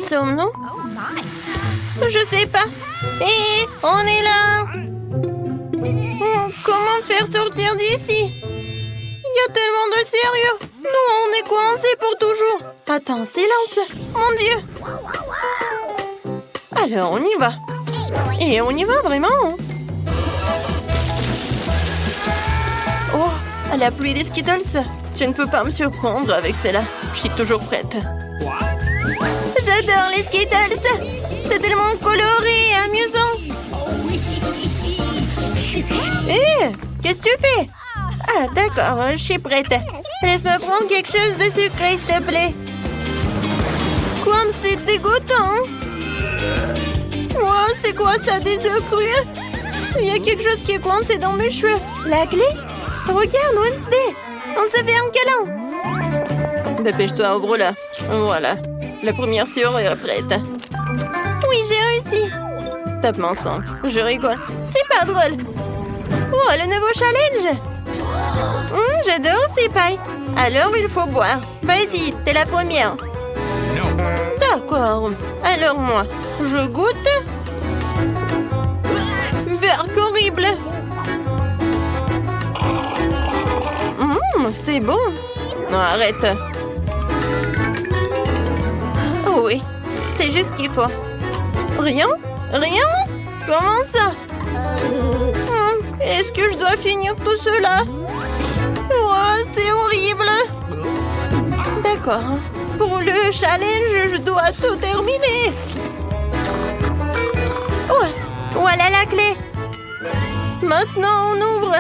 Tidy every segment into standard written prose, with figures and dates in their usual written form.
sommes-nous? Je sais pas. Hé, on est là. Comment faire sortir d'ici? Il y a tellement de sérieux. Nous, on est coincés pour toujours. Attends, silence. Mon Dieu. Alors, on y va. Et on y va vraiment. Oh, la pluie des Skittles. Je ne peux pas me surprendre avec celle-là. Je suis toujours prête. J'adore les Skittles. C'est tellement coloré et amusant. Hé, qu'est-ce que tu fais? Ah, d'accord, je suis prête. Laisse-moi prendre quelque chose de sucré, s'il te plaît. Comme c'est dégoûtant. Oh, c'est quoi ça, des œufs crus? Il y a quelque chose qui est coincé dans mes cheveux. La clé? Regarde, Wednesday. On se fait un câlin. Dépêche-toi, ouvre-la. Voilà. La première sciure est prête. Oui, j'ai réussi. Top mensonge. Je rigole. C'est pas drôle. Oh, le nouveau challenge. J'adore ces pailles. Alors, il faut boire. Vas-y, t'es la première. D'accord. Alors, moi, je goûte. Verre horrible. C'est bon. Non, arrête. Oh oui, c'est juste ce qu'il faut. Rien? Rien? Comment ça? Est-ce que je dois finir tout cela? Oh, c'est horrible. D'accord. Pour le challenge, je dois tout terminer. Oh, voilà la clé. Maintenant, on ouvre.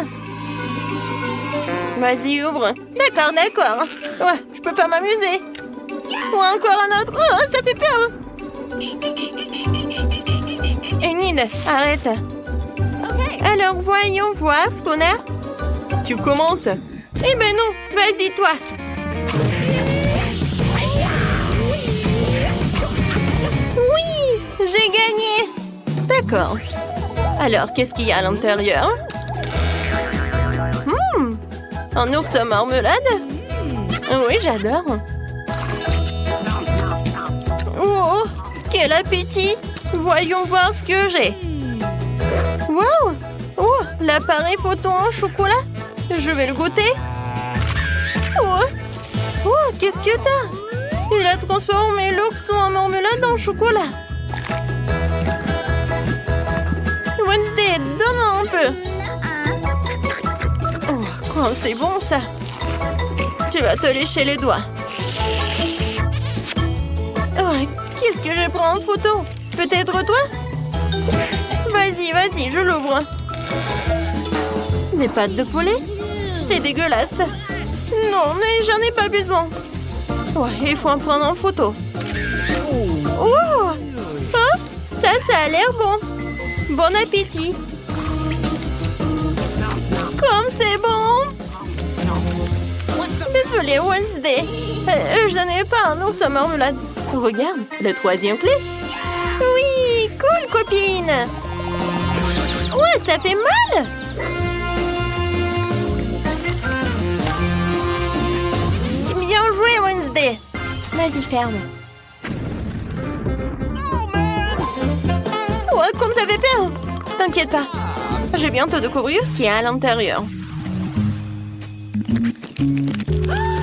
Vas-y, ouvre. D'accord, d'accord. Ouais, je peux pas m'amuser. Ou encore un autre. Oh, ça fait peur. Enid, arrête. Alors, voyons voir ce qu'on a. Tu commences? Eh ben non, vas-y, toi. Oui, j'ai gagné. D'accord. Alors, qu'est-ce qu'il y a à l'intérieur? Un ours à marmelade? Oui, j'adore. Oh, quel appétit! Voyons voir ce que j'ai. Wow! Oh, l'appareil photo en chocolat. Je vais le goûter. Oh, qu'est-ce que t'as? Il a transformé l'ours en marmelade en chocolat. Wednesday, donne un peu. Oh, c'est bon ça. Tu vas te lécher les doigts. Oh, qu'est-ce que je prends en photo? Peut-être toi? Vas-y, vas-y, je l'ouvre. Des pâtes de poulet? C'est dégueulasse. Non, mais j'en ai pas besoin. Ouais, il faut en prendre en photo. Oh, ça a l'air bon. Bon appétit. Comme c'est bon. Désolée, Wednesday. Je n'en ai pas un ours à marmelade. Regarde, la troisième clé. Oui, cool, copine. Ouais, ça fait mal. Bien joué, Wednesday. Vas-y, ferme. Ouais, comme ça fait peur. T'inquiète pas. Je vais bientôt découvrir ce qu'il y a à l'intérieur.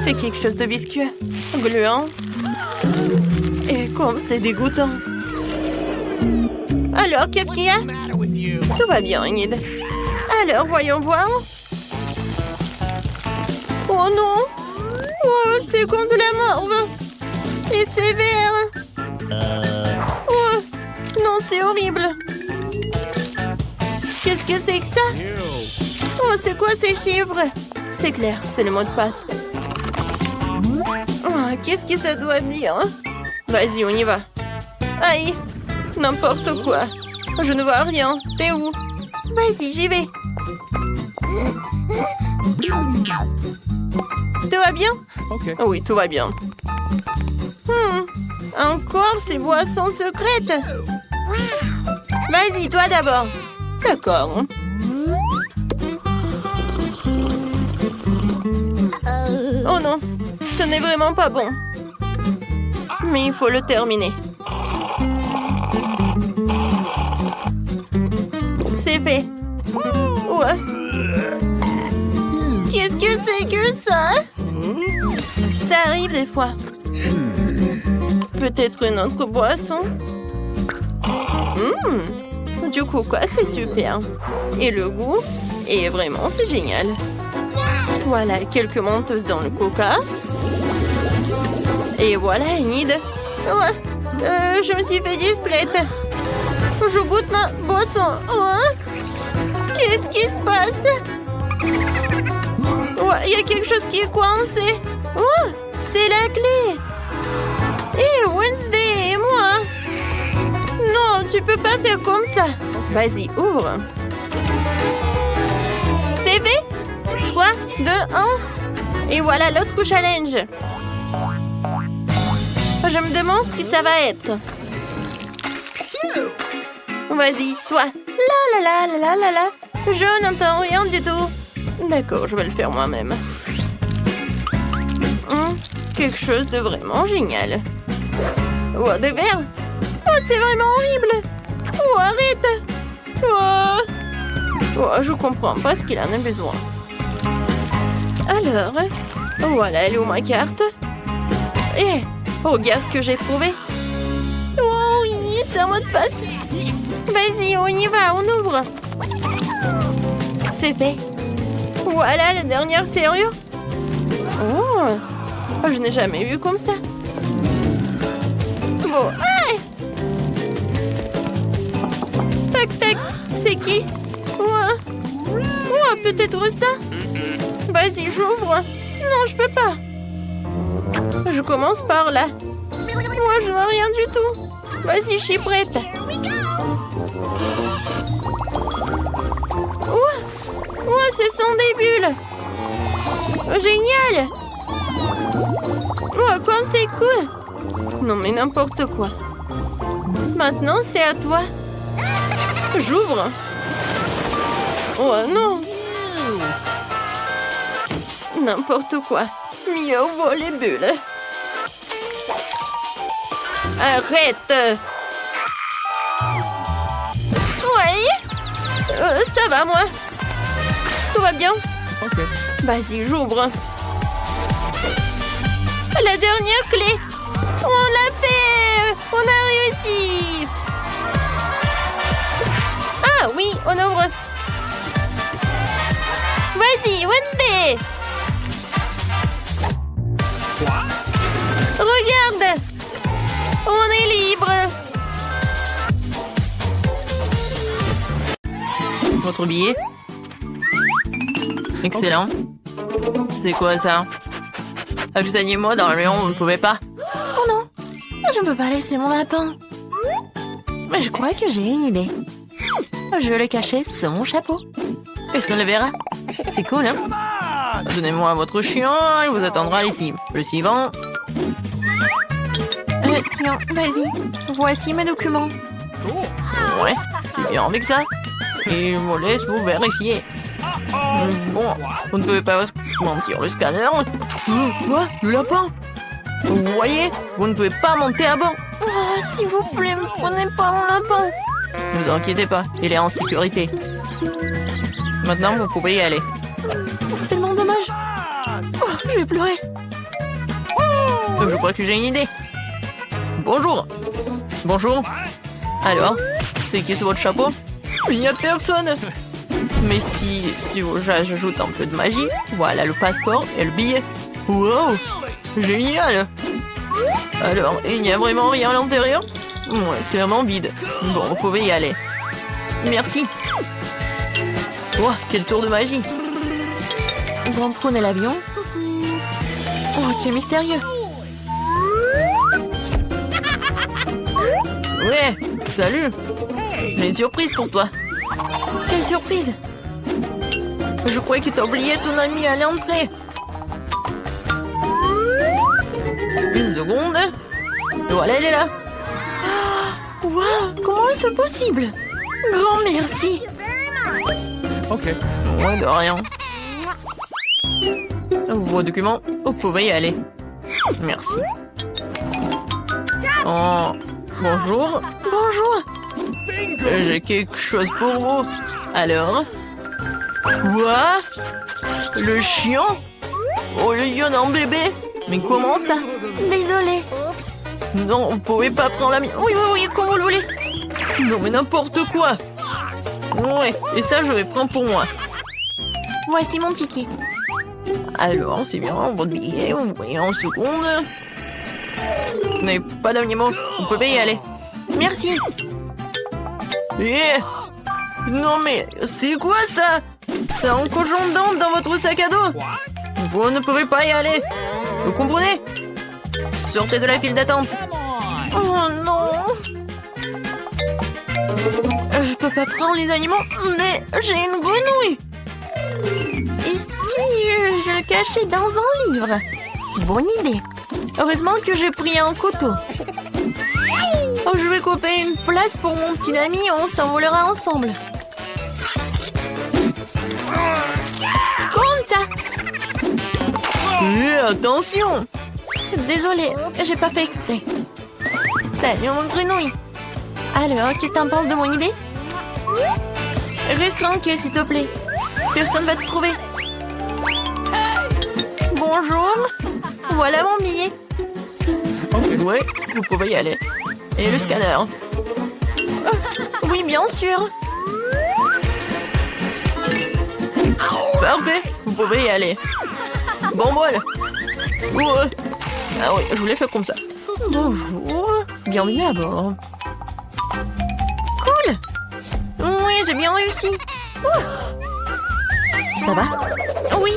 C'est quelque chose de visqueux, gluant. Et comme c'est dégoûtant. Alors, qu'est-ce qu'il y a? Tout va bien, Enid. Alors, voyons voir. Oh non! Oh, c'est comme de la morve. Et c'est vert. Oh, non, c'est horrible. Qu'est-ce que c'est que ça? Oh, c'est quoi ces chiffres? C'est clair, c'est le mot de passe. Oh, qu'est-ce que ça doit dire? Vas-y, on y va. Aïe, n'importe quoi. Je ne vois rien. T'es où? Vas-y, j'y vais. Tout va bien? Okay. Oui, tout va bien. Encore ces boissons secrètes. Vas-y, toi d'abord. D'accord. Oh non, ce n'est vraiment pas bon. Mais il faut le terminer. C'est fait. Ouais. Qu'est-ce que c'est que ça? Ça arrive des fois. Peut-être une autre boisson? Du coca, c'est super. Et le goût? Et vraiment, c'est génial. Voilà, quelques menteuses dans le coca. Et voilà une idée. Ouais. Je me suis fait distraite. Je goûte ma boisson. Ouais. Qu'est-ce qui se passe? Ouais, il y a quelque chose qui est coincé. Oh, c'est la clé. Et Wednesday et moi. Non, tu peux pas faire comme ça. Vas-y, ouvre. C'est fait. 3, 2, 1. Et voilà l'autre challenge. Je me demande ce que ça va être. Vas-y, toi. La la la la la la. Je n'entends rien du tout. D'accord, je vais le faire moi-même. Quelque chose de vraiment génial. Oh, des verres. Oh, c'est vraiment horrible. Oh, arrête. Oh, je comprends pas ce qu'il en a besoin. Alors, voilà, elle est où ma carte? Eh, regarde ce que j'ai trouvé. Oh oui, c'est un mot de passe. Vas-y, on y va, on ouvre. C'est fait. Voilà la dernière serrure. Oh, je n'ai jamais vu comme ça. Bon, ah! Tac, tac, c'est qui? Oh, peut-être ça? Vas-y, j'ouvre. Non, je peux pas. Je commence par là. Moi, je vois rien du tout. Vas-y, je suis prête. Oh, ce sont des bulles. Oh, génial. Oh, comme c'est cool. Non, mais n'importe quoi. Maintenant, c'est à toi. J'ouvre. Oh, non. N'importe quoi. Mieux vaut les bulles. Arrête. Ouais. Ça va, moi. Tout va bien? Ok. Vas-y, j'ouvre. La dernière clé. On l'a fait. On a réussi. Ah oui, on ouvre. Vas-y, Wednesday. Regarde. On est libre. Votre billet? Excellent. C'est quoi ça? Accompagnez-moi dans le lion, vous ne pouvez pas? Oh non, je ne peux pas laisser mon lapin. Mais je crois que j'ai une idée. Je vais le cacher sous mon chapeau. Personne ne le verra. C'est cool, hein? Donnez-moi votre chien, il vous attendra ici. Le suivant. Tiens, vas-y. Voici mes documents. Ouais, c'est bien avec ça. Et je vous laisse vous vérifier. Bon, vous ne pouvez pas mentir le scanner. Quoi? Le lapin? Vous voyez? Vous ne pouvez pas monter à bord. Oh, s'il vous plaît, ne prenez pas mon lapin. Ne vous inquiétez pas, il est en sécurité. Maintenant, vous pouvez y aller. C'est tellement dommage. Oh, je vais pleurer. Je crois que j'ai une idée. Bonjour. Bonjour. Alors, c'est qui sur votre chapeau? Il n'y a personne. Mais si j'ajoute un peu de magie, voilà le passeport et le billet. Wow, génial. Alors, il n'y a vraiment rien à l'intérieur? Ouais, c'est vraiment vide. Bon, vous pouvez y aller. Merci. Oh, quel tour de magie. Bon, prenez l'avion. Oh, quel mystérieux. Ouais, salut. J'ai une surprise pour toi. Quelle surprise. Je croyais que t'as oublié ton ami à l'entrée. Une seconde. Voilà, elle est là. Waouh, comment est-ce possible? Grand merci. Ok. Ouais, de rien. Vos documents, vous pouvez y aller. Merci. Oh, Bonjour. Bonjour. J'ai quelque chose pour vous. Alors? Quoi? Le chien? Oh, il y en a un bébé. Mais comment ça? Désolée. Non, vous pouvez pas prendre la mienne. Oui, oui, oui, comme vous le voulez. Non, mais n'importe quoi. Ouais, et ça, je vais prendre pour moi. Voici mon ticket. Alors, c'est bien, votre billet, vous voyez en seconde. Vous n'avez pas d'animaux, vous pouvez y aller. Merci. Non mais, c'est quoi ça? C'est un cochon d'Inde dans votre sac à dos. Vous ne pouvez pas y aller. Vous comprenez? Sortez de la file d'attente. Oh non. Je peux pas prendre les animaux, mais j'ai une grenouille. Et si je le cachais dans un livre? Bonne idée. Heureusement que j'ai pris un couteau. Oh, je vais couper une place pour mon petit ami, on s'envolera ensemble. Comme ça. Attention. Désolée, j'ai pas fait exprès. Salut mon grenouille. Alors, qu'est-ce que t'en penses de mon idée? Reste tranquille, s'il te plaît. Personne va te trouver. Bonjour. Voilà mon billet. Oui, vous pouvez y aller. Et le scanner? Oui, bien sûr. Parfait, vous pouvez y aller. Bon bol. Ouais. Ah oui, je voulais faire comme ça. Bonjour. Bienvenue à bord. Cool. Oui, j'ai bien réussi. Ça va? Oui.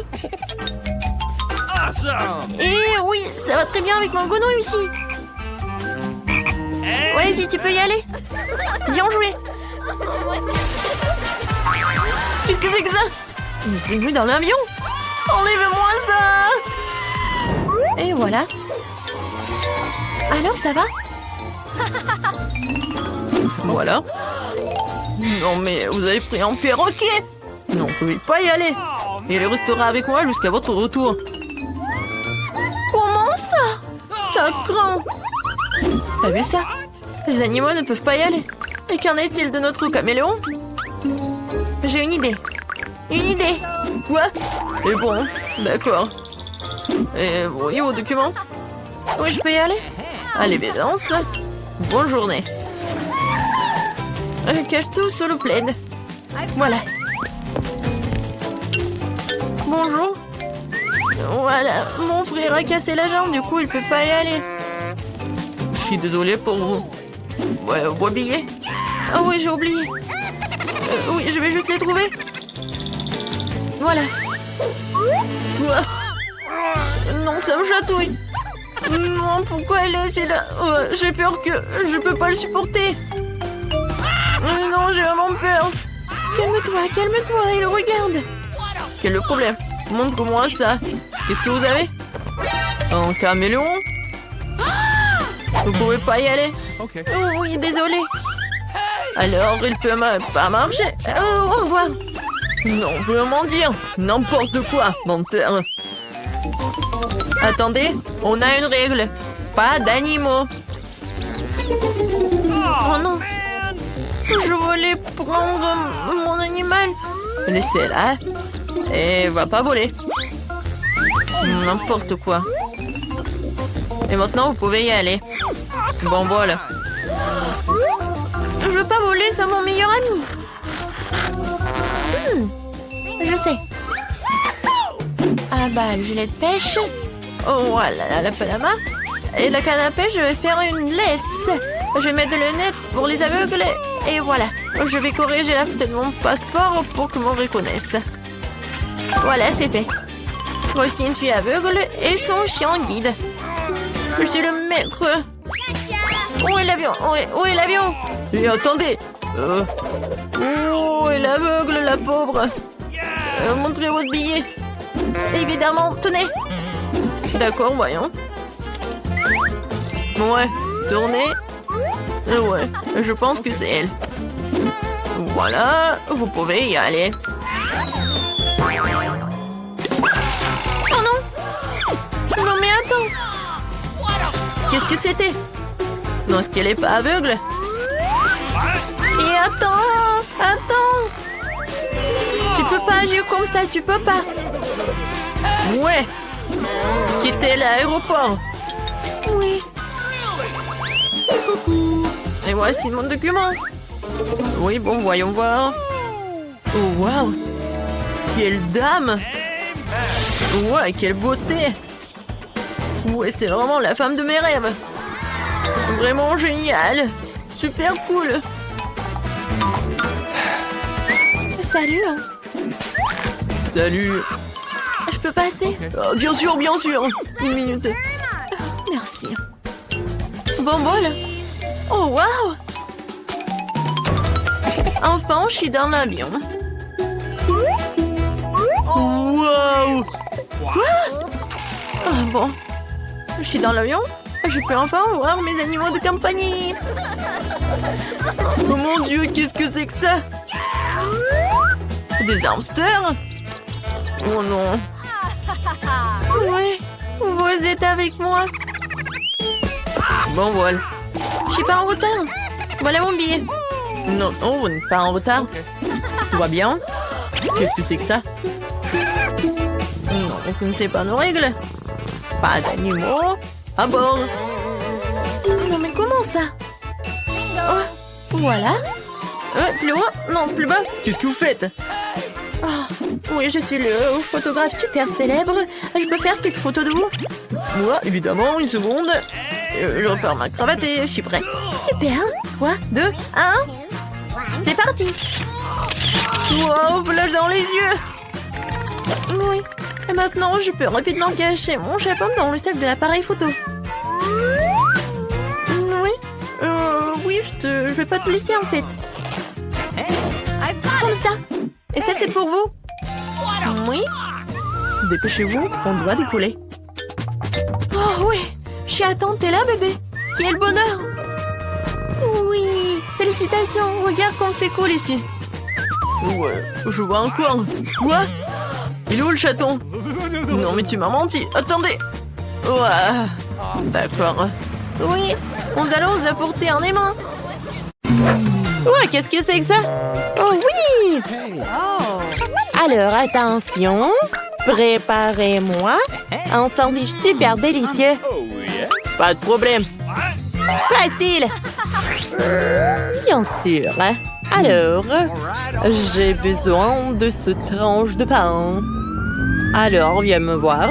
Et oui, ça va très bien avec mon grenouille aussi. Vas-y, tu peux y aller. Bien joué. Qu'est-ce que c'est que ça? Une grenouille dans l'avion? Enlève-moi ça. Et voilà. Alors, ça va? Voilà. Non mais, vous avez pris un perroquet. Non, vous pouvez pas y aller. Et il restera avec moi jusqu'à votre retour. Comment ça? Ça craint. T'as vu ça? Les animaux ne peuvent pas y aller. Et qu'en est-il de notre caméléon? J'ai une idée. Une idée. Quoi? Et bon, d'accord. Et vous voyez vos documents? Oui, je peux y aller? Allez, bédance. Bonne journée. Cache tout sous le plaid. Voilà. Bonjour. Voilà, mon frère a cassé la jambe, du coup il peut pas y aller. Je suis désolée pour vous. Ouais, vos billets? Ah oui, j'ai oublié. Oui, je vais juste les trouver. Voilà. Non, ça me chatouille. Non, pourquoi elle est laissée là? J'ai peur que je peux pas le supporter. Non, j'ai vraiment peur. Calme-toi, calme-toi, il regarde. Quel est le problème? Montre-moi ça. Qu'est-ce que vous avez? Un caméléon? Vous pouvez pas y aller? Oh, oui, désolé. Alors, il peut pas marcher. Au revoir. Non, vous pouvez m'en dire. N'importe quoi, menteur. Attendez, on a une règle. Pas d'animaux. Oh non. Je voulais prendre mon animal. Laissez-la. Et va pas voler. N'importe quoi. Et maintenant, vous pouvez y aller. Bon, voilà. Je veux pas voler, c'est mon meilleur ami. Je sais. Ah bah, le gilet de pêche. Oh, voilà, la pelle à main. Et la canne à pêche, je vais faire une laisse. Je vais mettre le net pour les aveugles. Et voilà. Je vais corriger la photo de mon passeport pour que m'on reconnaisse. Voilà, c'est fait. Voici une fille aveugle et son chien guide. Je suis le maître. Où est l'avion? Où est l'avion? Et attendez. Où est l'aveugle, la pauvre? Montrez votre billet. Évidemment, tenez. D'accord, voyons. Ouais, tournez. Ouais, je pense que c'est elle. Voilà, vous pouvez y aller. Oh non! Non mais attends! Qu'est-ce que c'était? Non, est-ce qu'elle est pas aveugle? Et attends! Tu peux pas agir comme ça, tu peux pas. Ouais. Quitter l'aéroport. Oui. Et voici mon document. Oui, bon, voyons voir. Oh, waouh. Quelle dame. Ouais, quelle beauté. Ouais, c'est vraiment la femme de mes rêves. Vraiment génial. Super cool. Salut. Salut. Je peux passer? Oh, bien sûr, bien sûr. Une minute. Merci. Bon bol. Oh, waouh. Enfin, je suis dans l'avion. Waouh. Quoi? Ah bon. Je suis dans l'avion. Je peux enfin voir mes animaux de compagnie. Oh mon Dieu, qu'est-ce que c'est que ça? Des hamsters? Oh non. Oui, vous êtes avec moi. Bon, voilà. Je suis pas en retard. Voilà mon billet. Non, oh, vous n'êtes pas en retard. Tout va bien? Qu'est-ce que c'est que ça? Non, vous ne connaissez pas nos règles. Pas d'animaux à bord. Non, mais comment ça? Oh, voilà. Plus haut? Non, plus bas. Qu'est-ce que vous faites? Oh, oui, je suis le photographe super célèbre. Je peux faire quelques photos de vous? Moi, évidemment, une seconde. Je repars ma cravate et je suis prêt. Super. 3, 2, 1. C'est parti. Wow, flash dans les yeux. Oui. Et maintenant, je peux rapidement cacher mon chapeau dans le sac de l'appareil photo. Oui. Oui, je vais pas te laisser en fait. Comme ça. Et ça, c'est pour vous. Oui. Dépêchez-vous, on doit décoller. Oh oui. Je suis à temps, t'es là, bébé? Quel bonheur! Oui! Félicitations! Regarde comme c'est cool ici! Ouais, je vois encore! Quoi? Il est où le chaton? Non, mais tu m'as menti! Attendez! Ouais! D'accord. Oui! Nous allons vous apporter un aimant! Ouais, qu'est-ce que c'est que ça? Oh oui! Alors, attention! Préparez-moi un sandwich super délicieux! Pas de problème. Facile. Bien sûr. Alors, j'ai besoin de ce tranche de pain. Alors, viens me voir.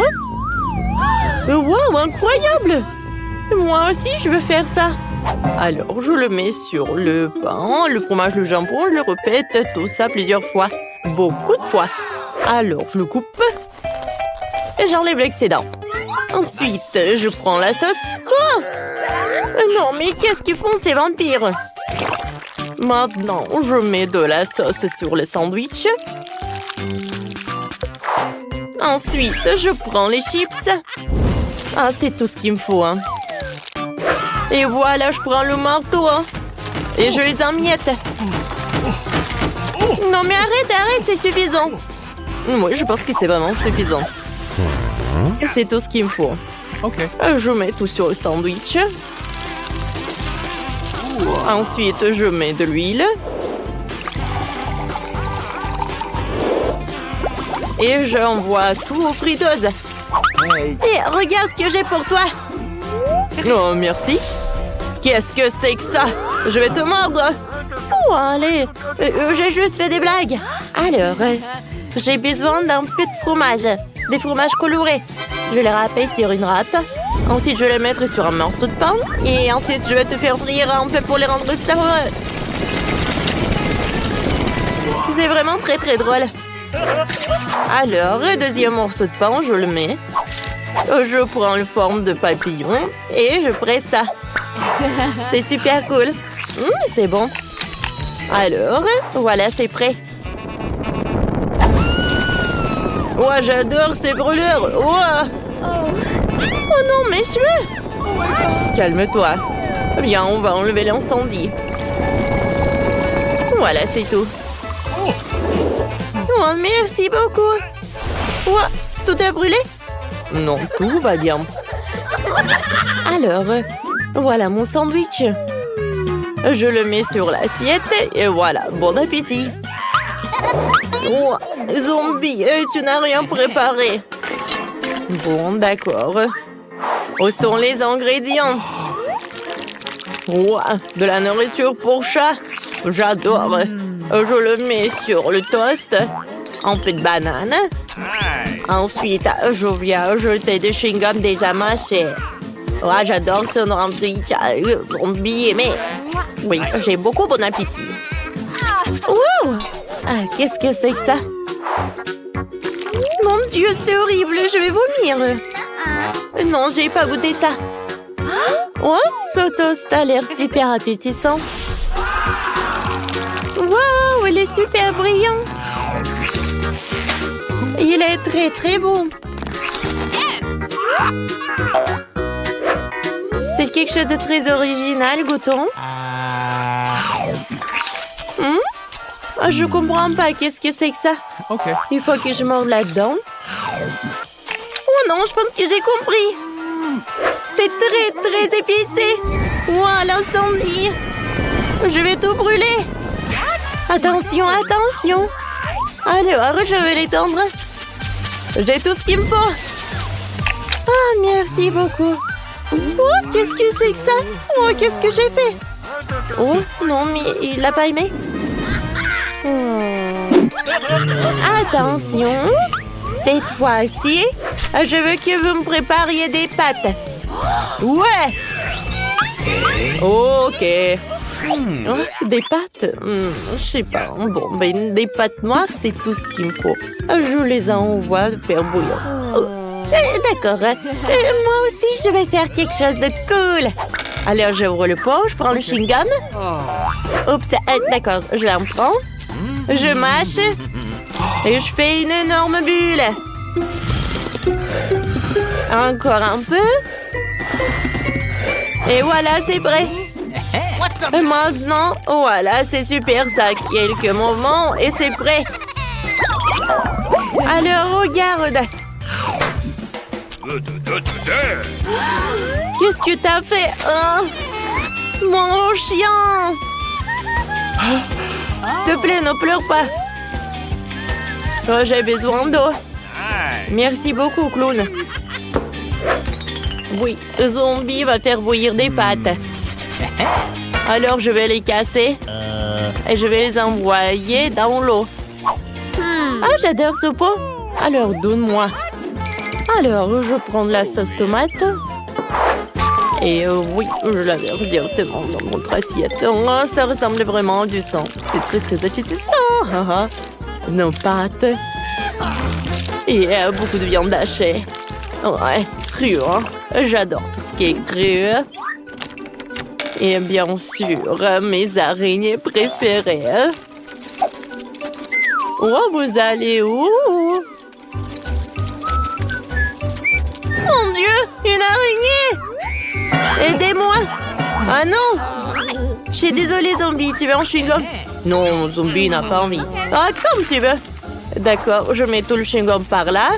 Wow, incroyable. Moi aussi, je veux faire ça. Alors, je le mets sur le pain, le fromage, le jambon, je le répète, tout ça plusieurs fois. Beaucoup de fois. Alors, je le coupe et j'enlève l'excédent. Ensuite, je prends la sauce. Oh! Non, mais qu'est-ce qu'ils font ces vampires? Maintenant, je mets de la sauce sur le sandwich. Ensuite, je prends les chips. Ah, c'est tout ce qu'il me faut. Hein. Et voilà, je prends le marteau. Hein. Et je les émiette. Non, mais arrête, c'est suffisant. Oui, je pense que c'est vraiment suffisant. C'est tout ce qu'il me faut. Okay. Je mets tout sur le sandwich. Ensuite, je mets de l'huile. Et j'envoie tout aux friteuses. Et regarde ce que j'ai pour toi. Oh, merci. Qu'est-ce que c'est que ça? Je vais te mordre. Oh, allez. J'ai juste fait des blagues. Alors, j'ai besoin d'un peu de fromage. Des fromages colorés. Je les râper sur une râpe. Ensuite, je vais les mettre sur un morceau de pain. Et ensuite, je vais te faire frire un peu pour les rendre savoureux. C'est vraiment très très drôle. Alors, deuxième morceau de pain, je le mets. Je prends la forme de papillon et je presse ça. C'est super cool. C'est bon. Alors, voilà, c'est prêt. Ouais, j'adore ces brûlures. Ouais. Oh non, mes cheveux. Calme-toi. Bien, on va enlever l'incendie. Voilà, c'est tout. Oh, merci beaucoup. Ouais, tout a brûlé? Non, tout va bien. Alors, Voilà mon sandwich. Je le mets sur l'assiette et voilà, bon appétit. Oh, zombie, tu n'as rien préparé. Bon, d'accord. Où sont les ingrédients? Ouah, de la nourriture pour chat. J'adore. Je le mets sur le toast. Un peu de banane. Ensuite, je viens jeter des chewing-gums déjà mâchés. Ouais, j'adore ce sandwich. Mais oui, j'ai beaucoup bon appétit. Wow! Ah, qu'est-ce que c'est que ça? Mon Dieu, c'est horrible, je vais vomir. Non, j'ai pas goûté ça. Oh, ce toast a l'air super appétissant. Wow, il est super brillant. Il est très très bon. C'est quelque chose de très original, goûtons. Je comprends pas, qu'est-ce que c'est que ça? Il faut que je mange là-dedans. Oh non, je pense que j'ai compris. C'est très très épicé. Wow, l'incendie. Je vais tout brûler. Attention, attention. Alors, je vais l'étendre. J'ai tout ce qu'il me faut. Ah, merci beaucoup. Oh, qu'est-ce que c'est que ça? Oh, qu'est-ce que j'ai fait? Oh, non, mais il l'a pas aimé. Attention. Cette fois-ci, je veux que vous me prépariez des pâtes. Ouais. Ok. Oh, des pâtes? Je sais pas. Bon, ben, des pâtes noires, c'est tout ce qu'il me faut. Je les envoie faire bouillir. D'accord. Moi aussi, je vais faire quelque chose de cool. Alors, j'ouvre le pot, je prends le chewing-gum. Oups, d'accord, je l'en prends. Je mâche. Et je fais une énorme bulle. Encore un peu. Et voilà, c'est prêt. Et maintenant, voilà, c'est super, ça. Quelques mouvements et c'est prêt. Alors, regarde. Qu'est-ce que t'as fait, hein? Mon chien! S'il te plaît, ne pleure pas. Oh, j'ai besoin d'eau. Merci beaucoup, clown. Oui, zombie va faire bouillir des pâtes. Alors, je vais les casser. Et je vais les envoyer dans l'eau. Ah, j'adore ce pot. Alors, donne-moi. Alors, je prends de la sauce tomate. Et oui, je la verse directement dans mon assiette. Oh, ça ressemble vraiment à du sang. C'est très, très appétissant. Nos pâtes. Et beaucoup de viande hachée. Ouais, cru, hein. J'adore tout ce qui est cru. Et bien sûr, mes araignées préférées. Oh, vous allez où? Mon Dieu, une araignée! Aidez-moi! Ah non! Je suis désolée, zombie, tu veux un chewing-gum? Non, zombie n'a pas envie. Ah, comme tu veux. D'accord, je mets tout le chewing-gum par là.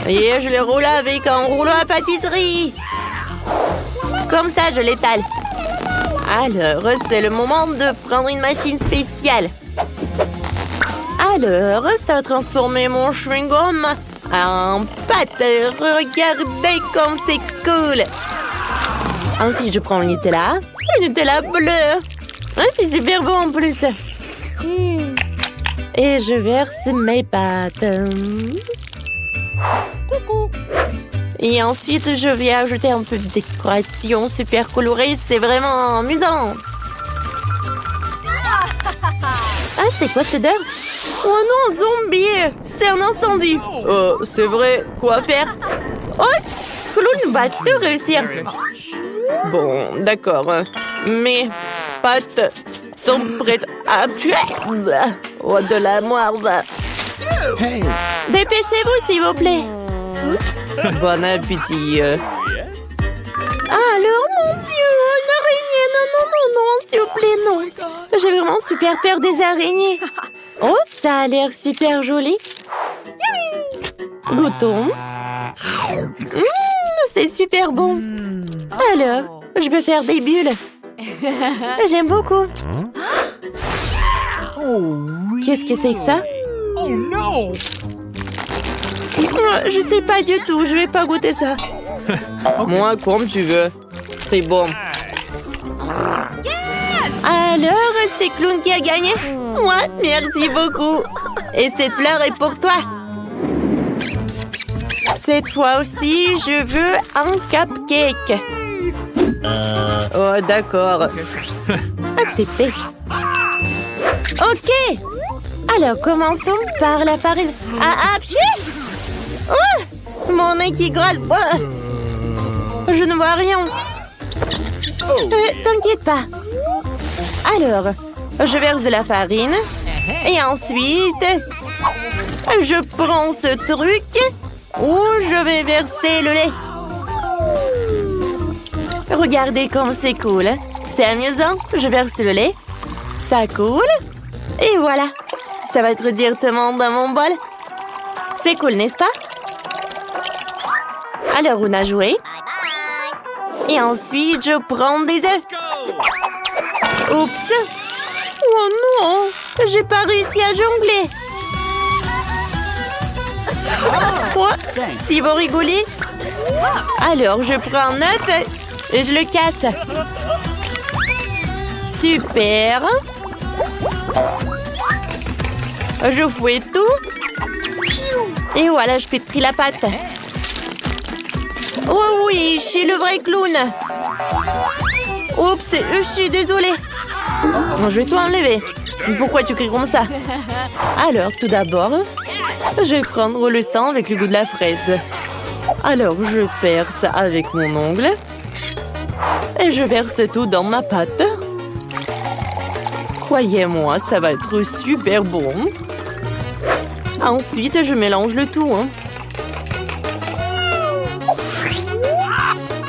Et je le roule avec un rouleau à pâtisserie. Comme ça, je l'étale. Alors, c'est le moment de prendre une machine spéciale. Alors, ça va transformer mon chewing-gum en pâte. Regardez comme c'est cool. Ensuite, je prends le Nutella. Le Nutella bleu. C'est super bon en plus. Et je verse mes pâtes. Et ensuite, je vais ajouter un peu de décoration super colorée. C'est vraiment amusant. Ah, c'est quoi cette odeur? Oh non, zombie! C'est un incendie! C'est vrai, quoi faire? Oh! Clown va tout réussir! Bon, d'accord. Mes pâtes sont prêtes à tuer! Oh, de la merde! Hey. Dépêchez-vous, s'il vous plaît! Oups! Bon appétit! Alors, mon Dieu! Une araignée! Non, non, non, non! S'il vous plaît, non! J'ai vraiment super peur des araignées! Oh, ça a l'air super joli! Goûtons! C'est super bon! Alors, Je peux faire des bulles. J'aime beaucoup. Qu'est-ce que c'est que ça? Oh non! Je sais pas du tout. Je vais pas goûter ça. Moi, comme tu veux. C'est bon. Alors, c'est Clown qui a gagné? Moi, merci beaucoup. Et cette fleur est pour toi. Cette fois aussi, je veux un cupcake. Oh, d'accord. Accepté. Ok. Alors, commençons par la farine. Ah, pchit! Oh, mon nez qui grolle. Oh. Je ne vois rien. T'inquiète pas. Alors, je verse de la farine. Et ensuite, je prends ce truc où je vais verser le lait. Regardez comme c'est cool. C'est amusant. Je verse le lait. Ça coule. Et voilà. Ça va être directement dans mon bol. C'est cool, n'est-ce pas? Alors, on a joué. Et ensuite, je prends des œufs. Oups! Oh non! J'ai pas réussi à jongler! Quoi? Si vous rigolez? Alors, je prends un œuf et je le casse. Super! Je fouette tout. Et voilà, je pétris la pâte. Oh oui, je suis le vrai clown. Oups, je suis désolée. Bon, je vais tout enlever. Pourquoi tu cries comme ça? Alors, tout d'abord, je vais prendre le sang avec le goût de la fraise. Alors, je perce avec mon ongle. Et je verse tout dans ma pâte. Croyez-moi, ça va être super bon. Ensuite, je mélange le tout.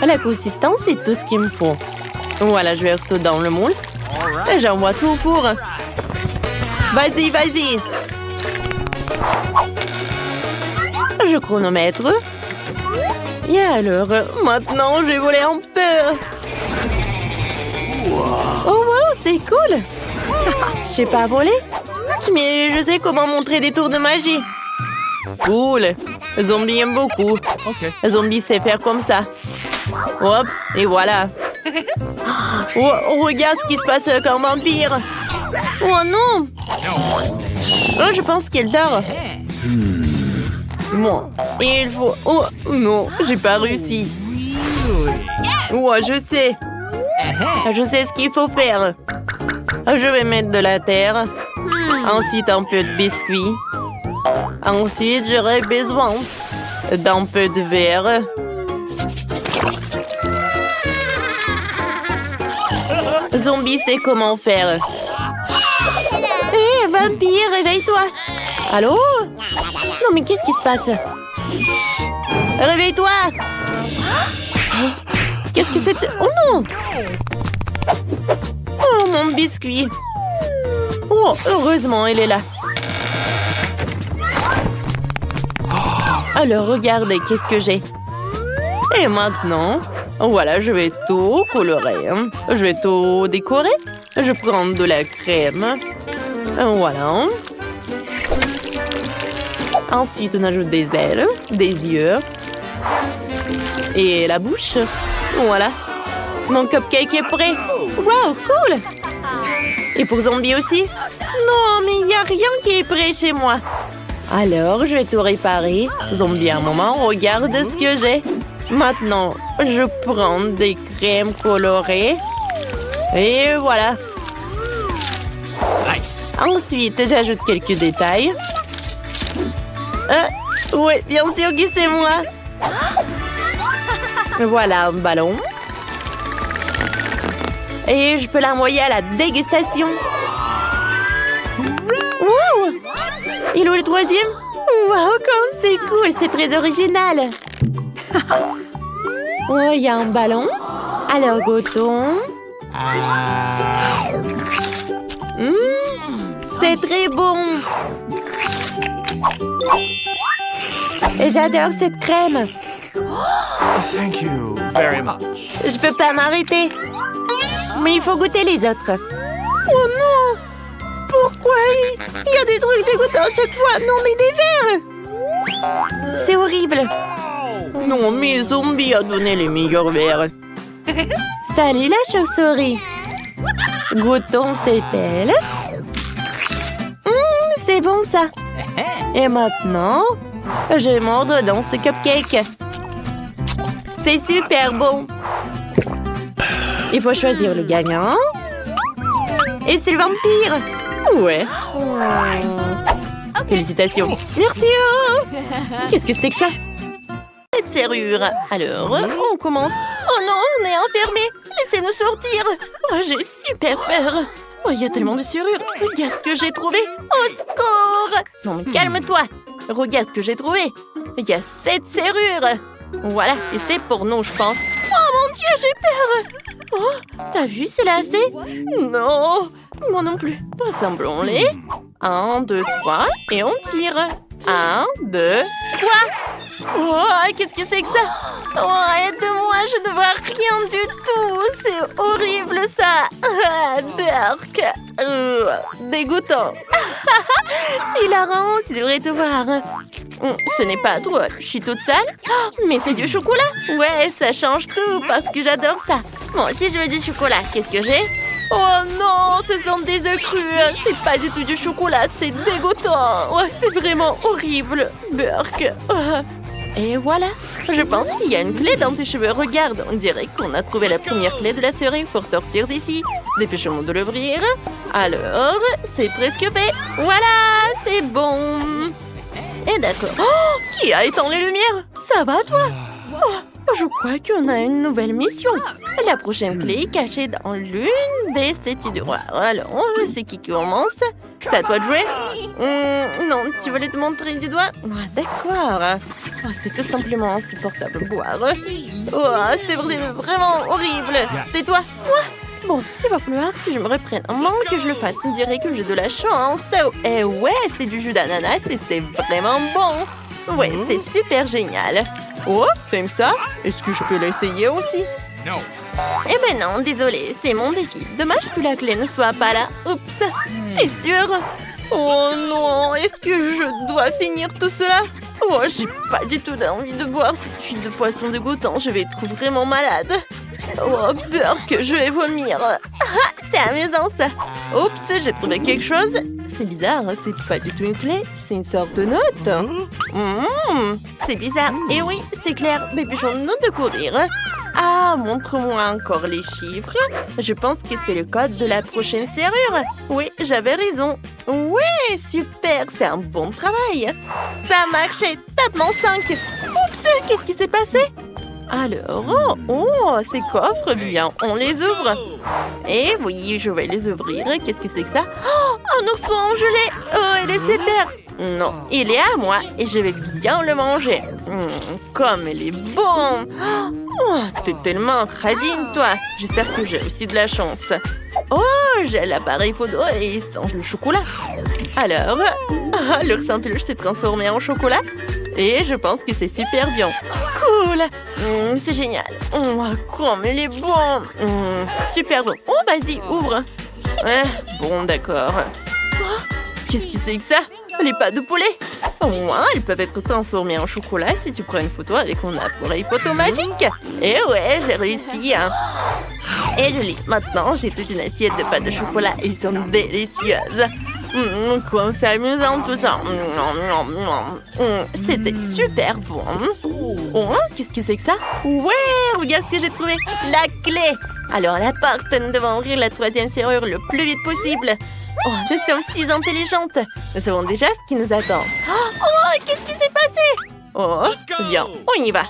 La consistance, c'est tout ce qu'il me faut. Voilà, je verse tout dans le moule. Et j'envoie tout au four. Vas-y, vas-y. Je chronomètre. Et alors, maintenant, je vais voler un peu. Oh, wow, c'est cool. Je sais pas voler, mais je sais comment montrer des tours de magie. Cool. Zombie aime beaucoup. Ok. Zombie sait faire comme ça. Hop, et voilà. Oh, regarde ce qui se passe avec un vampire. Oh non. Oh, je pense qu'il dort. Bon, il faut... Oh non, j'ai pas réussi. Oh, je sais. Je sais ce qu'il faut faire. Je vais mettre de la terre. Ensuite, un peu de biscuit. Ensuite, j'aurai besoin d'un peu de verre. Zombie sait comment faire. Hé, vampire, réveille-toi. Allô? Non, mais qu'est-ce qui se passe? Réveille-toi. Qu'est-ce que c'est? Oh non! Oh, mon biscuit. Oh, heureusement, il est là. Alors, regardez, qu'est-ce que j'ai. Et maintenant, voilà, je vais tout colorer. Je vais tout décorer. Je prends de la crème. Voilà. Ensuite, on ajoute des ailes, des yeux et la bouche. Voilà. Mon cupcake est prêt. Wow, cool! Et pour Zombie aussi? Non, mais il n'y a rien qui est prêt chez moi. Alors, je vais tout réparer. Zombie, un moment, regarde ce que j'ai. Maintenant, je prends des crèmes colorées. Et voilà. Nice. Ensuite, j'ajoute quelques détails. Oui, bien sûr que c'est moi. Voilà un ballon. Et je peux l'envoyer à la dégustation. Wow! Il est où le troisième? Wow, comme c'est cool, c'est très original. Oh, il y a un ballon. Alors, goûtons. C'est très bon. Et j'adore cette crème. Thank you very much. Je peux pas m'arrêter. Mais il faut goûter les autres. Oh non! Pourquoi il y a des trucs dégoûtants à chaque fois? Non, mais des verres! C'est horrible. Non, mais Zombie a donné les meilleurs verres. Salut la chauve-souris. Goûtons cette aile. C'est bon ça. Et maintenant, je vais mordre dans ce cupcake. C'est super bon. Il faut choisir le gagnant. Et c'est le vampire. Ouais. Félicitations. Merci. Qu'est-ce que c'était que ça? Cette serrure. Alors, on commence. Oh non, on est enfermés. Laissez-nous sortir. Oh, j'ai super peur. Oh, il y a tellement de serrures. Regarde ce que j'ai trouvé. Au secours! Non, mais calme-toi. Regarde ce que j'ai trouvé. Il y a 7 serrures. Voilà, et c'est pour nous, je pense. Oh mon Dieu, j'ai peur! Oh, t'as vu, c'est lassé? Non! Moi non plus. Rassemblons-les. 1, 2, 3, et on tire. 1, 2, 3. Oh, qu'est-ce que c'est que ça? Oh, aide-moi, je ne vois rien du tout. C'est horrible ça. Berk. Dégoûtant. C'est hilarant, tu devrais te voir. Ce n'est pas drôle. Je suis toute sale. Mais c'est du chocolat. Ouais, ça change tout parce que j'adore ça. Moi aussi, je veux du chocolat. Qu'est-ce que j'ai? Oh non, ce sont des œufs crus. C'est pas du tout du chocolat, c'est dégoûtant. Oh, c'est vraiment horrible. Burk. Et voilà, je pense qu'il y a une clé dans tes cheveux. Regarde, on dirait qu'on a trouvé la première clé de la serrure pour sortir d'ici. Dépêchons de l'ouvrir. Alors, c'est presque fait. Voilà, c'est bon. Et d'accord. Oh, qui a éteint les lumières? Ça va, toi? Oh, je crois qu'on a une nouvelle mission. La prochaine clé est cachée dans l'une des statues du roi. Alors, c'est qui commence? C'est à toi de jouer? Non, tu voulais te montrer du doigt? D'accord. Oh, c'est tout simplement insupportable boire. Oh, c'est vraiment horrible. C'est toi? Moi? Bon, il va falloir que je me reprenne un moment, que je le fasse. On dirait que j'ai de la chance. Et ouais, c'est du jus d'ananas et c'est vraiment bon. Ouais, c'est super génial. Oh, t'aimes ça? Est-ce que je peux l'essayer aussi? No. Eh ben non, désolé, c'est mon défi. Dommage que la clé ne soit pas là. Oups, t'es sûre? Oh non, est-ce que je dois finir tout cela? Oh, j'ai pas du tout envie de boire cette huile de poisson dégoûtant. Je vais être vraiment malade. Oh, Burk, je vais vomir. C'est amusant ça. Oups, j'ai trouvé quelque chose. C'est bizarre, c'est pas du tout une clé, c'est une sorte de note. C'est bizarre. Et oui, c'est clair, dépêchons-nous de courir. Ah, montre-moi encore les chiffres. Je pense que c'est le code de la prochaine serrure. Oui, j'avais raison. Ouais, super, c'est un bon travail. Ça a marché, tape-moi 5. Oups, qu'est-ce qui s'est passé? Alors, ces coffres, bien, on les ouvre. Eh oui, je vais les ouvrir. Qu'est-ce que c'est que ça? Oh, un ourson gelé. Oh, elle est super. Non, il est à moi et je vais bien le manger. Comme il est bon. Oh, t'es tellement radine, toi. J'espère que j'ai aussi de la chance. Oh, j'ai l'appareil photo et il sent le chocolat. Alors, l'ours en peluche s'est transformé en chocolat. Et je pense que c'est super bien. Cool. C'est génial. Comme il est bon. Super bon. Oh, vas-y, ouvre. Bon, d'accord. Qu'est-ce que c'est que ça? Les pâtes de poulet. Au moins, elles peuvent être transformées en chocolat si tu prends une photo avec mon appareil photo magique. Et ouais, j'ai réussi. Et je lis. Maintenant, j'ai toute une assiette de pâtes de chocolat. Elles sont délicieuses. Quoi, c'est amusant tout ça. C'était super bon. Oh, qu'est-ce que c'est que ça? Ouais, regarde ce que j'ai trouvé. La clé. Alors, la porte, nous devons ouvrir la troisième serrure le plus vite possible. Oh, nous sommes si intelligentes. Nous savons déjà ce qui nous attend. Oh, qu'est-ce qui s'est passé? Oh, bien, on y va.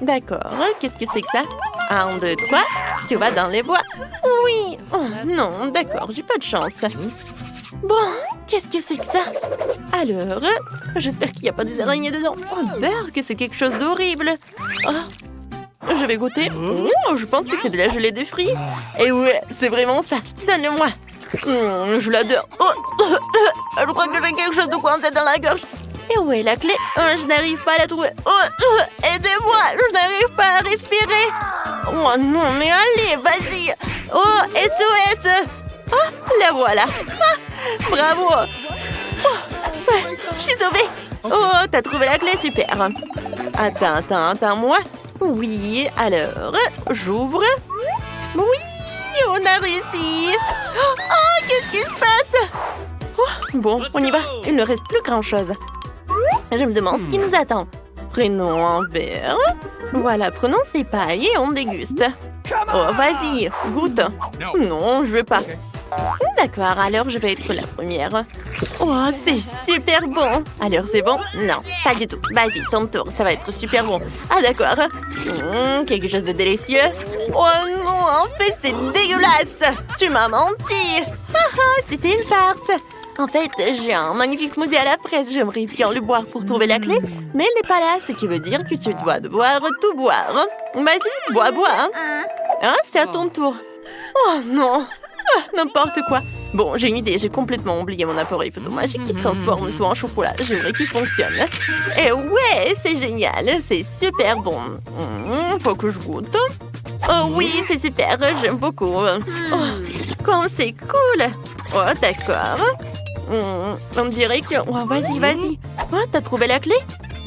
D'accord, qu'est-ce que c'est que ça? 1, 2, 3, tu vas dans les bois. Oui. Oh, non, d'accord, j'ai pas de chance. Bon, qu'est-ce que c'est que ça? Alors, j'espère qu'il n'y a pas des araignées dedans. Oh, Burk, c'est quelque chose d'horrible. Oh, je vais goûter. Je pense que c'est de la gelée de fruits. Et ouais, c'est vraiment ça. Donne-le-moi. Je l'adore. Je crois que j'ai quelque chose de coincé dans la gorge. Et où est la clé? Oh, je n'arrive pas à la trouver. Aidez-moi, je n'arrive pas à respirer. Oh non, mais allez, vas-y. Oh, SOS. Ah, la voilà. Ah, bravo. Oh, ouais, je suis sauvée. Oh, t'as trouvé la clé, super. Attends, moi. Oui, alors, j'ouvre. Oui, on a réussi. Oh, qu'est-ce qui se passe? Oh, bon, on y va. Il ne reste plus grand-chose. Je me demande ce qui nous attend. Prenons un verre. Voilà, prenons ces pailles et on déguste. Oh, vas-y, goûte. Non, je veux pas. D'accord, alors je vais être la première. Oh, c'est super bon. Alors, c'est bon? Non, pas du tout. Vas-y, ton tour, ça va être super bon. Ah, d'accord. Quelque chose de délicieux. Oh non, en fait, c'est dégueulasse. Tu m'as menti. C'était une farce. En fait, j'ai un magnifique smoothie à la fraise. J'aimerais bien le boire pour trouver la clé, mais elle n'est pas là, ce qui veut dire que tu dois devoir tout boire. Vas-y, bois. Ah, c'est à ton tour. Oh non, n'importe quoi. Bon, j'ai une idée, j'ai complètement oublié mon appareil photo magique qui transforme tout en chocolat. J'aimerais qu'il fonctionne. Et ouais, c'est génial, c'est super bon. Faut que je goûte. Oh oui, c'est super, j'aime beaucoup. Oh, comme c'est cool. Oh, d'accord. On dirait que... Oh, vas-y. Oh, t'as trouvé la clé?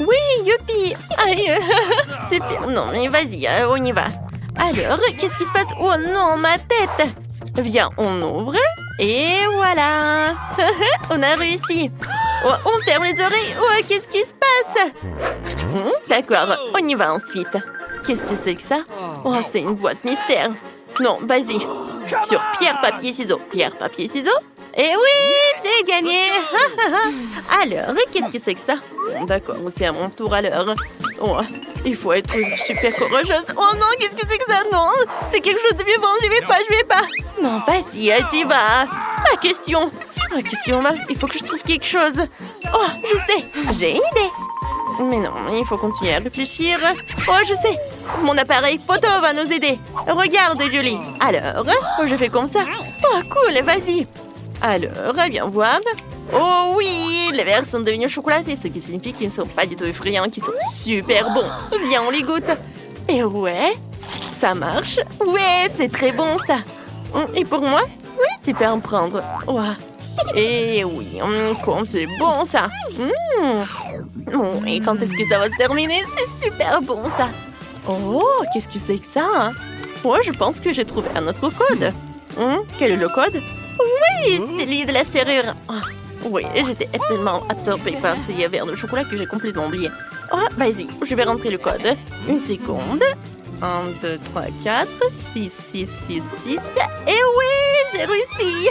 Oui, youpi. Aïe. Super. Non, mais vas-y, on y va. Alors, qu'est-ce qui se passe? Oh non, ma tête. Viens, on ouvre. Et voilà. On a réussi. Oh, on ferme les oreilles. Oh, qu'est-ce qui se passe? D'accord, on y va ensuite. Qu'est-ce que c'est que ça? Oh, c'est une boîte mystère. Non, vas-y. Sur pierre, papier, ciseaux. Pierre, papier, ciseaux. Et oui, j'ai gagné. Alors, qu'est-ce que c'est que ça? D'accord, c'est à mon tour alors. Oh, il faut être super courageuse. Oh non, qu'est-ce que c'est que ça? Non, c'est quelque chose de vivant. Je vais pas. Non, vas-y, t'y vas. Pas question. Oh, qu'est-ce qu'on va? Il faut que je trouve quelque chose. Oh, je sais, j'ai une idée. Mais non, il faut continuer à réfléchir. Oh, je sais. Mon appareil photo va nous aider. Regarde, Julie. Alors, je fais comme ça. Oh, cool, vas-y. Alors, viens voir. Oh oui, les verres sont devenus chocolatés, ce qui signifie qu'ils ne sont pas du tout effrayants, qu'ils sont super bons. Viens, on les goûte. Et ouais, ça marche. Ouais, c'est très bon ça. Et pour moi? Oui, tu peux en prendre. Ouais. Et oui, comme c'est bon ça. Et quand est-ce que ça va se terminer? C'est super bon ça. Oh, qu'est-ce que c'est que ça? Ouais, je pense que j'ai trouvé un autre code. Quel est le code? Oui, c'est lié de la serrure. Oui, j'étais absolument absorbée par ces verres de chocolat que j'ai complètement oublié. Oh, vas-y, je vais rentrer le code. Une seconde. 1, 2, 3, 4, 6, 6, 6, 6. Et oui, j'ai réussi.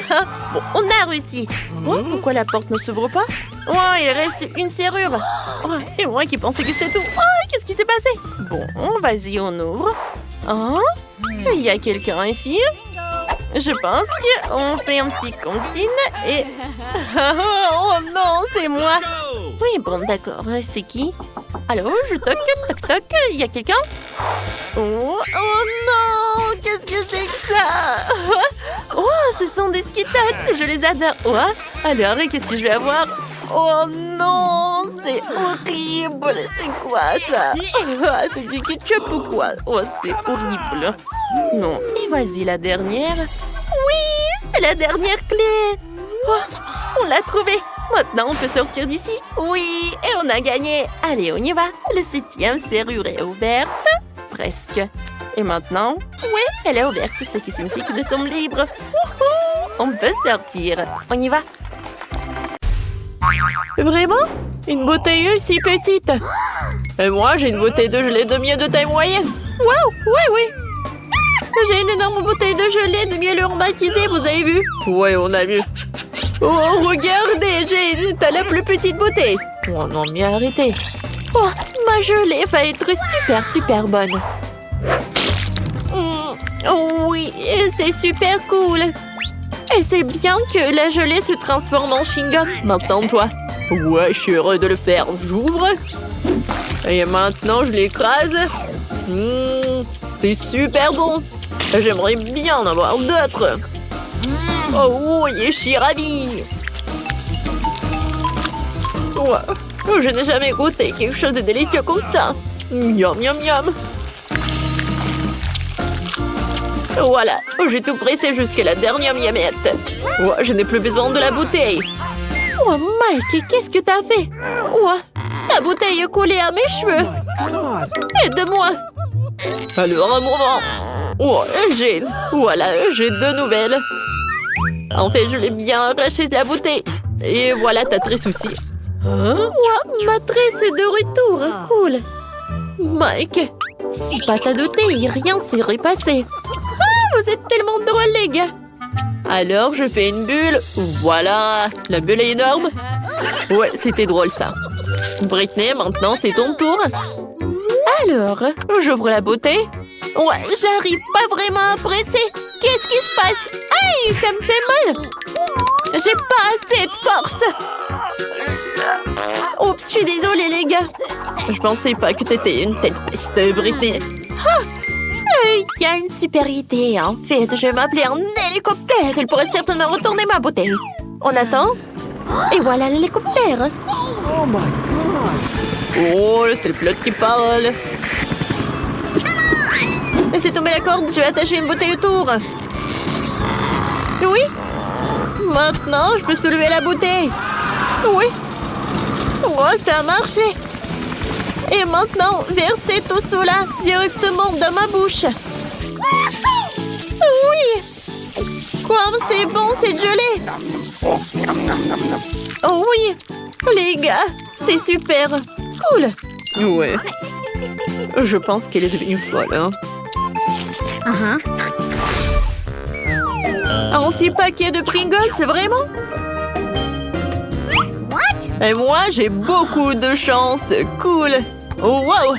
Bon, on a réussi. Oh, pourquoi la porte ne s'ouvre pas? Oh, il reste une serrure. Oh, et moi qui pensais que c'était tout. Oh, qu'est-ce qui s'est passé? Bon, vas-y, on ouvre. Oh, il y a quelqu'un ici. Je pense qu'on fait un petit comptine et... Oh non, c'est moi. Oui, bon, d'accord. C'est qui? Allô, je toque, toc, toc. Il y a quelqu'un? Oh non, qu'est-ce que c'est que ça? Oh, ce sont des Skittles, je les adore. Oh, alors, qu'est-ce que je vais avoir? Oh non, c'est horrible. C'est quoi ça? C'est du ketchup ou quoi? Oh, c'est horrible. Non, et vas-y, la dernière. Oui, c'est la dernière clé. Oh, on l'a trouvée. Maintenant, on peut sortir d'ici. Oui, et on a gagné. Allez, on y va. La 7e serrure est ouverte. Presque. Et maintenant, oui, elle est ouverte, ce qui signifie que nous sommes libres. On peut sortir. On y va. Vraiment? Une bouteille si petite. Et moi, j'ai une bouteille de gelée de miel de taille moyenne. Waouh, oui. J'ai une énorme bouteille de gelée de miel aromatisé, vous avez vu? Ouais, on a vu. Oh, regardez, t'as la plus petite bouteille. Oh non, mais arrêtez. Oh, ma gelée va être super bonne. Oh oui, c'est super cool. Et c'est bien que la gelée se transforme en chewing-gum. Maintenant, toi. Ouais, je suis heureux de le faire. J'ouvre. Et maintenant, je l'écrase. C'est super bon. J'aimerais bien en avoir d'autres. Oh oui, je suis ravie. Je n'ai jamais goûté quelque chose de délicieux comme ça. Miam, miam, miam. Voilà, j'ai tout pressé jusqu'à la dernière miamette. Ouais, je n'ai plus besoin de la bouteille. Oh, Mike, qu'est-ce que t'as fait? Ouais, ta bouteille est collée à mes cheveux. Aide-moi. Alors, un moment. Oh, j'ai deux nouvelles. En fait, je l'ai bien arraché de la bouteille. Et voilà ta tresse aussi. Ouais, ma tresse est de retour. Cool. Mike, si pas t'as douté, rien serait passé. Ah, vous êtes tellement drôles, les gars. Alors, je fais une bulle. Voilà. La bulle est énorme. Ouais, c'était drôle, ça. Britney, maintenant, c'est ton tour. Alors, j'ouvre la bouteille. Ouais, j'arrive pas vraiment à presser. Qu'est-ce qui se passe? Aïe, ça me fait mal. J'ai pas assez de force. Oups, je suis désolée, les gars. Je pensais pas que t'étais une telle peste, Britney. Ah, il y a une super idée. En fait, je vais m'appeler un hélicoptère. Il pourrait certainement retourner ma bouteille. On attend. Et voilà l'hélicoptère. Oh my god! Oh, c'est le pilote qui parle. Laissez tomber la corde, je vais attacher une bouteille autour. Oui. Maintenant, je peux soulever la bouteille. Oui. Oh, ça a marché. Et maintenant, versez tout cela directement dans ma bouche. Oui. Comme c'est bon, c'est gelé. Oh oui. Les gars, c'est super. Cool. Ouais. Je pense qu'elle est devenue folle, hein. Un 6 paquets de Pringles, vraiment? Et moi, j'ai beaucoup de chance. Cool. Oh, wow.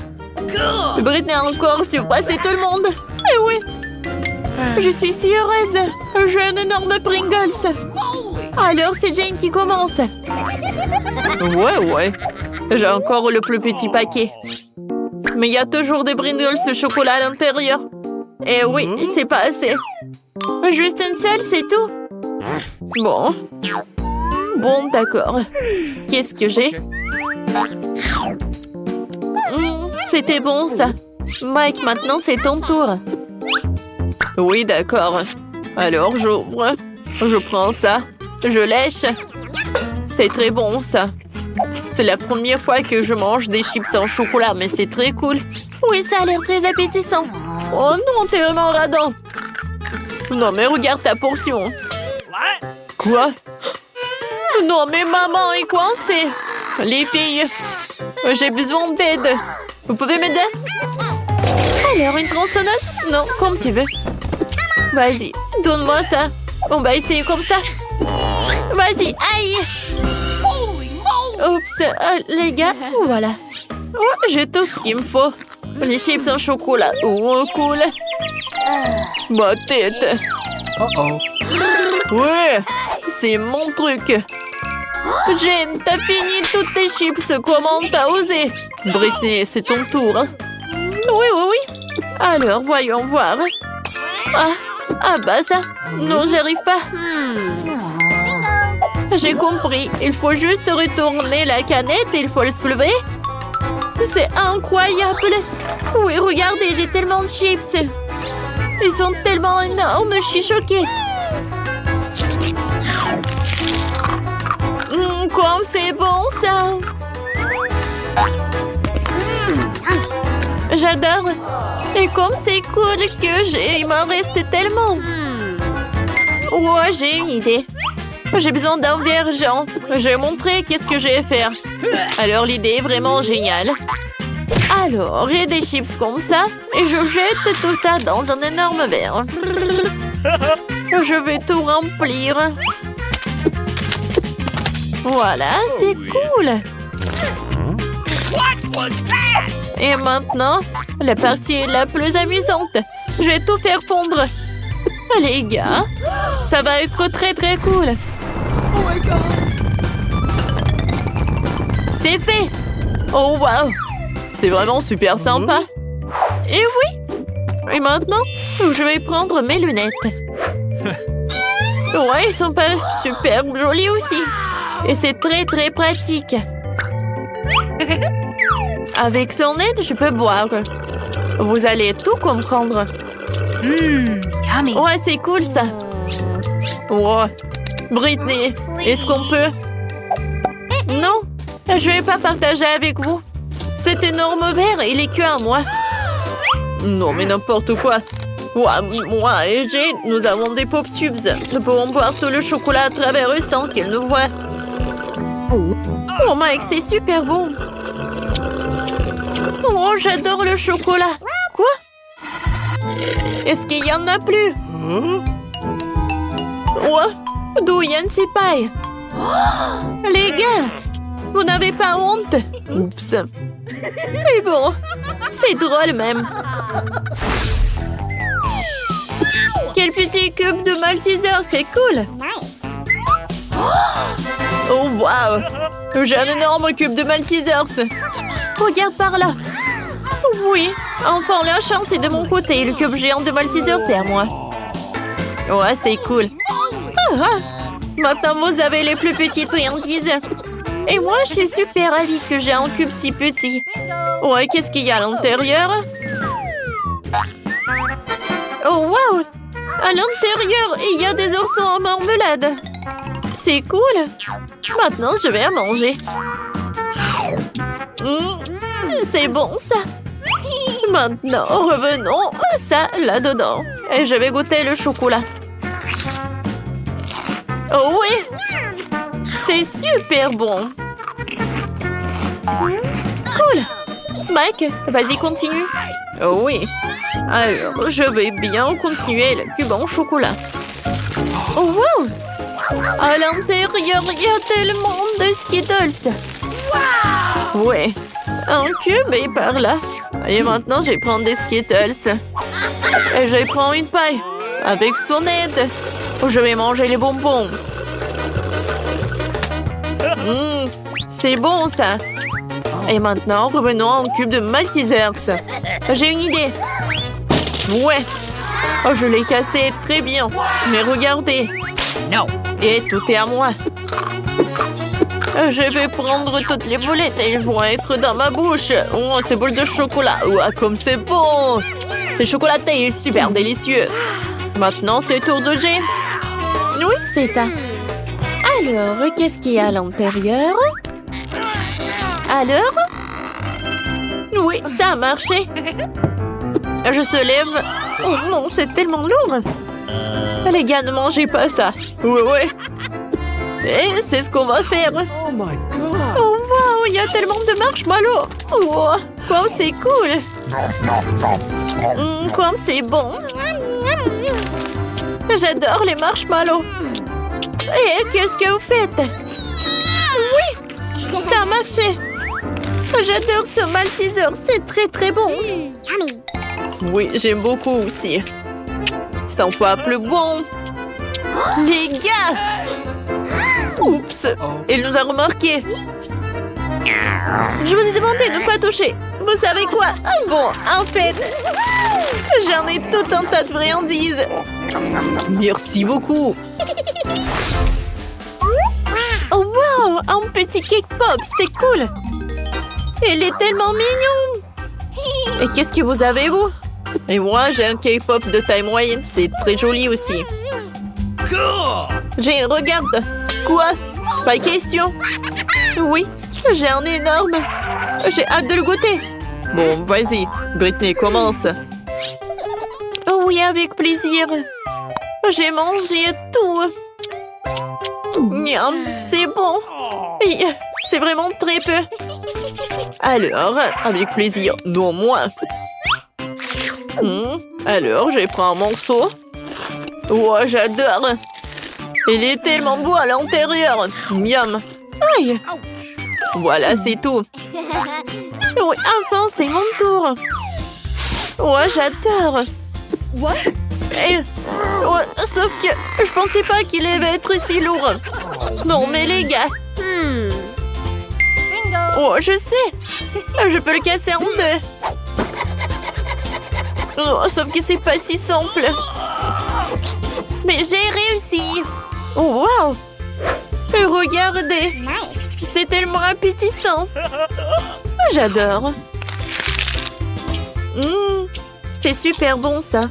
Britney a encore surpassé tout le monde. Eh oui. Je suis si heureuse. J'ai un énorme Pringles. Alors, c'est Jane qui commence. Ouais. J'ai encore le plus petit paquet. Mais il y a toujours des Pringles au chocolat à l'intérieur. Eh oui, c'est pas assez. Juste une seule, c'est tout. Bon, d'accord. Qu'est-ce que j'ai? C'était bon, ça. Mike, maintenant, c'est ton tour. Oui, d'accord. Alors, j'ouvre. Je prends ça. Je lèche. C'est très bon, ça. C'est la première fois que je mange des chips en chocolat, mais c'est très cool. Oui, ça a l'air très appétissant. Oh non, t'es vraiment radin. Non, mais regarde ta portion. Quoi? Non, mais maman est coincée. Les filles, j'ai besoin d'aide. Vous pouvez m'aider? Alors, une tronçonneuse? Non, comme tu veux. Vas-y, donne-moi ça. On va essayer comme ça. Vas-y, aïe! Oups, les gars, voilà. Oh, j'ai tout ce qu'il me faut. Les chips en chocolat. Oh, cool. Ma tête. Uh-oh. Ouais, c'est mon truc. Jane, t'as fini toutes tes chips. Comment t'as osé? Britney, c'est ton tour. Hein? Oui. Alors, voyons voir. Ah bah ça. Non, j'y arrive pas. J'ai compris. Il faut juste retourner la canette et il faut le soulever. C'est incroyable. Oui, regardez, j'ai tellement de chips. Ils sont tellement énormes, je suis choquée. Comme c'est bon, ça. J'adore. Et comme c'est cool que il m'en reste tellement. Ouais, j'ai une idée. J'ai besoin d'un vergent. Je vais montrer qu'est-ce que je vais faire. Alors, l'idée est vraiment géniale. Alors, j'ai des chips comme ça. Et je jette tout ça dans un énorme verre. Je vais tout remplir. Voilà, c'est cool. Et maintenant, la partie la plus amusante. Je vais tout faire fondre. Les gars, ça va être très très cool. Oh my god! C'est fait. Oh wow. C'est vraiment super sympa. Et oui. Et maintenant, je vais prendre mes lunettes. Ouais, ils sont pas super jolis aussi. Et c'est très très pratique. Avec son aide, je peux boire. Vous allez tout comprendre. Yummy. Ouais, c'est cool ça. Oh. Britney, est-ce qu'on peut? Non, je vais pas partager avec vous. Cet énorme verre, il est que à moi. Non, mais n'importe quoi. Moi et Jane, nous avons des pop tubes. Nous pouvons boire tout le chocolat à travers eux sans qu'elle nous voie. Oh Mike, c'est super bon. Oh, j'adore le chocolat. Quoi? Est-ce qu'il y en a plus? Oh, d'où Yann s'y paille? Les gars, vous n'avez pas honte? Oups. Mais bon, c'est drôle même. Quel petit cube de Malteser, c'est cool. Oh, waouh. J'ai un énorme cube de Maltesers. Regarde par là. Oui, enfin la chance est de mon côté. Le cube géant de Malteser, c'est à moi. Ouais, c'est cool. Maintenant, vous avez les plus petites friandises. Et moi, je suis super ravie que j'ai un cube si petit. Ouais, qu'est-ce qu'il y a à l'intérieur? Oh, wow! À l'intérieur, il y a des oursons en marmelade. C'est cool. Maintenant, je vais à manger. C'est bon, ça. Maintenant, revenons à ça là-dedans. Et je vais goûter le chocolat. Oh oui! C'est super bon. Cool. Mike, vas-y, continue. Oh oui. Alors, je vais bien continuer le cube en chocolat. Oh wow! À l'intérieur, il y a tellement de Skittles. Ouais. Un cube est par là. Et maintenant, je vais prendre des Skittles. Et je prends une paille. Avec son aide. Je vais manger les bonbons. C'est bon, ça. Et maintenant, revenons au cube de Maltesers. J'ai une idée. Ouais. Oh, je l'ai cassé très bien. Mais regardez. Non. Et tout est à moi. Je vais prendre toutes les boulettes et elles vont être dans ma bouche. Oh, ces boules de chocolat. Ouais, comme c'est bon. C'est chocolaté et super délicieux. Maintenant, c'est le tour de Jane. Oui, c'est ça. Alors, qu'est-ce qu'il y a à l'intérieur? Alors? Oui, ça a marché. Je se lève. Oh non, c'est tellement lourd. Les gars, ne mangez pas ça. Ouais. Et c'est ce qu'on va faire. Oh my god. Oh wow, il y a tellement de marshmallows. Oh, comme c'est cool. Comme c'est bon. J'adore les marshmallows. Et qu'est-ce que vous faites? Oui, ça a marché. J'adore ce Malteser, c'est très très bon. Oui, j'aime beaucoup aussi. 100 fois plus bon. Les gars! Oups, il nous a remarqué. Je vous ai demandé de ne pas toucher. Vous savez quoi? Bon, en fait, j'en ai tout un tas de friandises. Merci beaucoup. Oh wow, un petit cake pop, c'est cool. Il est tellement mignon. Et qu'est-ce que vous avez, vous? Et moi, j'ai un cake pop de taille moyenne. C'est très joli aussi. J'ai, regarde. Quoi? Pas question. Oui, j'ai un énorme. J'ai hâte de le goûter. Bon, vas-y. Britney, commence. Oh oui, avec plaisir. J'ai mangé tout. Miam, c'est bon. C'est vraiment très peu. Alors, avec plaisir. Non, moi. Alors, je prends un morceau. Oh, j'adore. Il est tellement beau à l'intérieur. Miam. Aïe. Voilà, c'est tout. Oui, enfin, c'est mon tour. Ouais, j'adore. Ouais, sauf que je pensais pas qu'il allait être si lourd. Non, mais les gars. Oh, je sais. Je peux le casser en deux. Oh, sauf que c'est pas si simple. Mais j'ai réussi. Oh, wow. Regardez. C'est tellement appétissant. J'adore. C'est super bon, ça.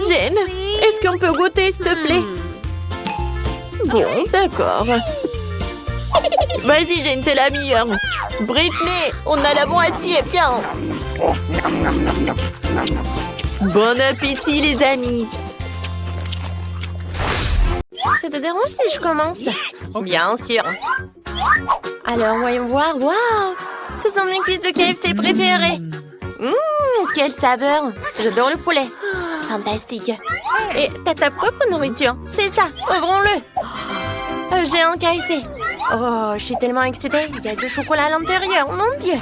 Jane, est-ce qu'on peut goûter, s'il te plaît? Bon, d'accord. Vas-y, Jane, t'es la meilleure. Britney, on a la moitié, viens. Bon appétit, les amis. Ça te dérange si je commence? Bien sûr. Alors, voyons voir. Waouh! Ce sont mes cuisses de KFC préférées. Quelle saveur! J'adore le poulet. Fantastique. Et t'as ta propre nourriture. C'est ça. Ouvrons-le. J'ai un KFC. Oh, je suis tellement excitée. Il y a du chocolat à l'intérieur. Mon Dieu.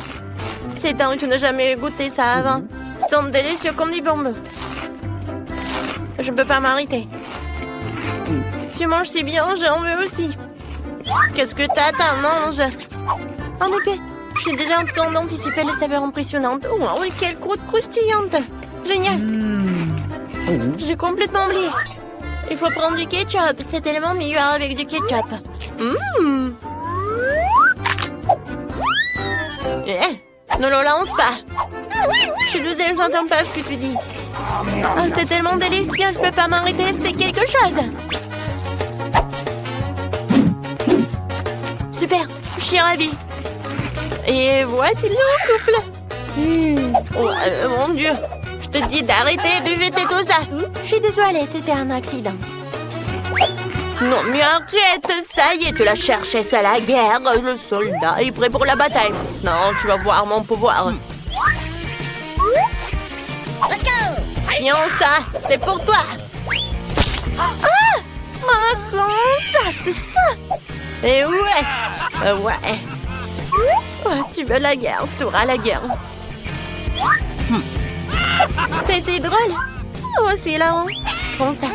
C'est dingue, je n'ai jamais goûté ça avant. Ils sont délicieux comme des bonbons. Je ne peux pas m'arrêter. Tu manges si bien, j'en veux aussi. Qu'est-ce que t'attends, mange. En effet, je suis déjà en train d'anticiper les saveurs impressionnantes. Oh, quelle croûte croustillante. Génial. J'ai complètement oublié. Il faut prendre du ketchup. C'est tellement meilleur avec du ketchup. Ne le lance pas. Je suis désolée, j'entends pas ce que tu dis. Oh, c'est tellement délicieux, je peux pas m'arrêter, c'est quelque chose. Super, je suis ravie. Et voici le couple. Oh, mon Dieu, je te dis d'arrêter de jeter tout ça. Je suis désolée, c'était un accident. Non, mais arrête, ça y est, tu l'as cherché, c'est la guerre. Le soldat est prêt pour la bataille. Non, tu vas voir mon pouvoir. Tiens ça, c'est pour toi. Comment ça, c'est ça? Et ouais. Oh, tu veux la guerre, tu auras la guerre. C'est drôle. Oh, c'est hilarant. Prends ça.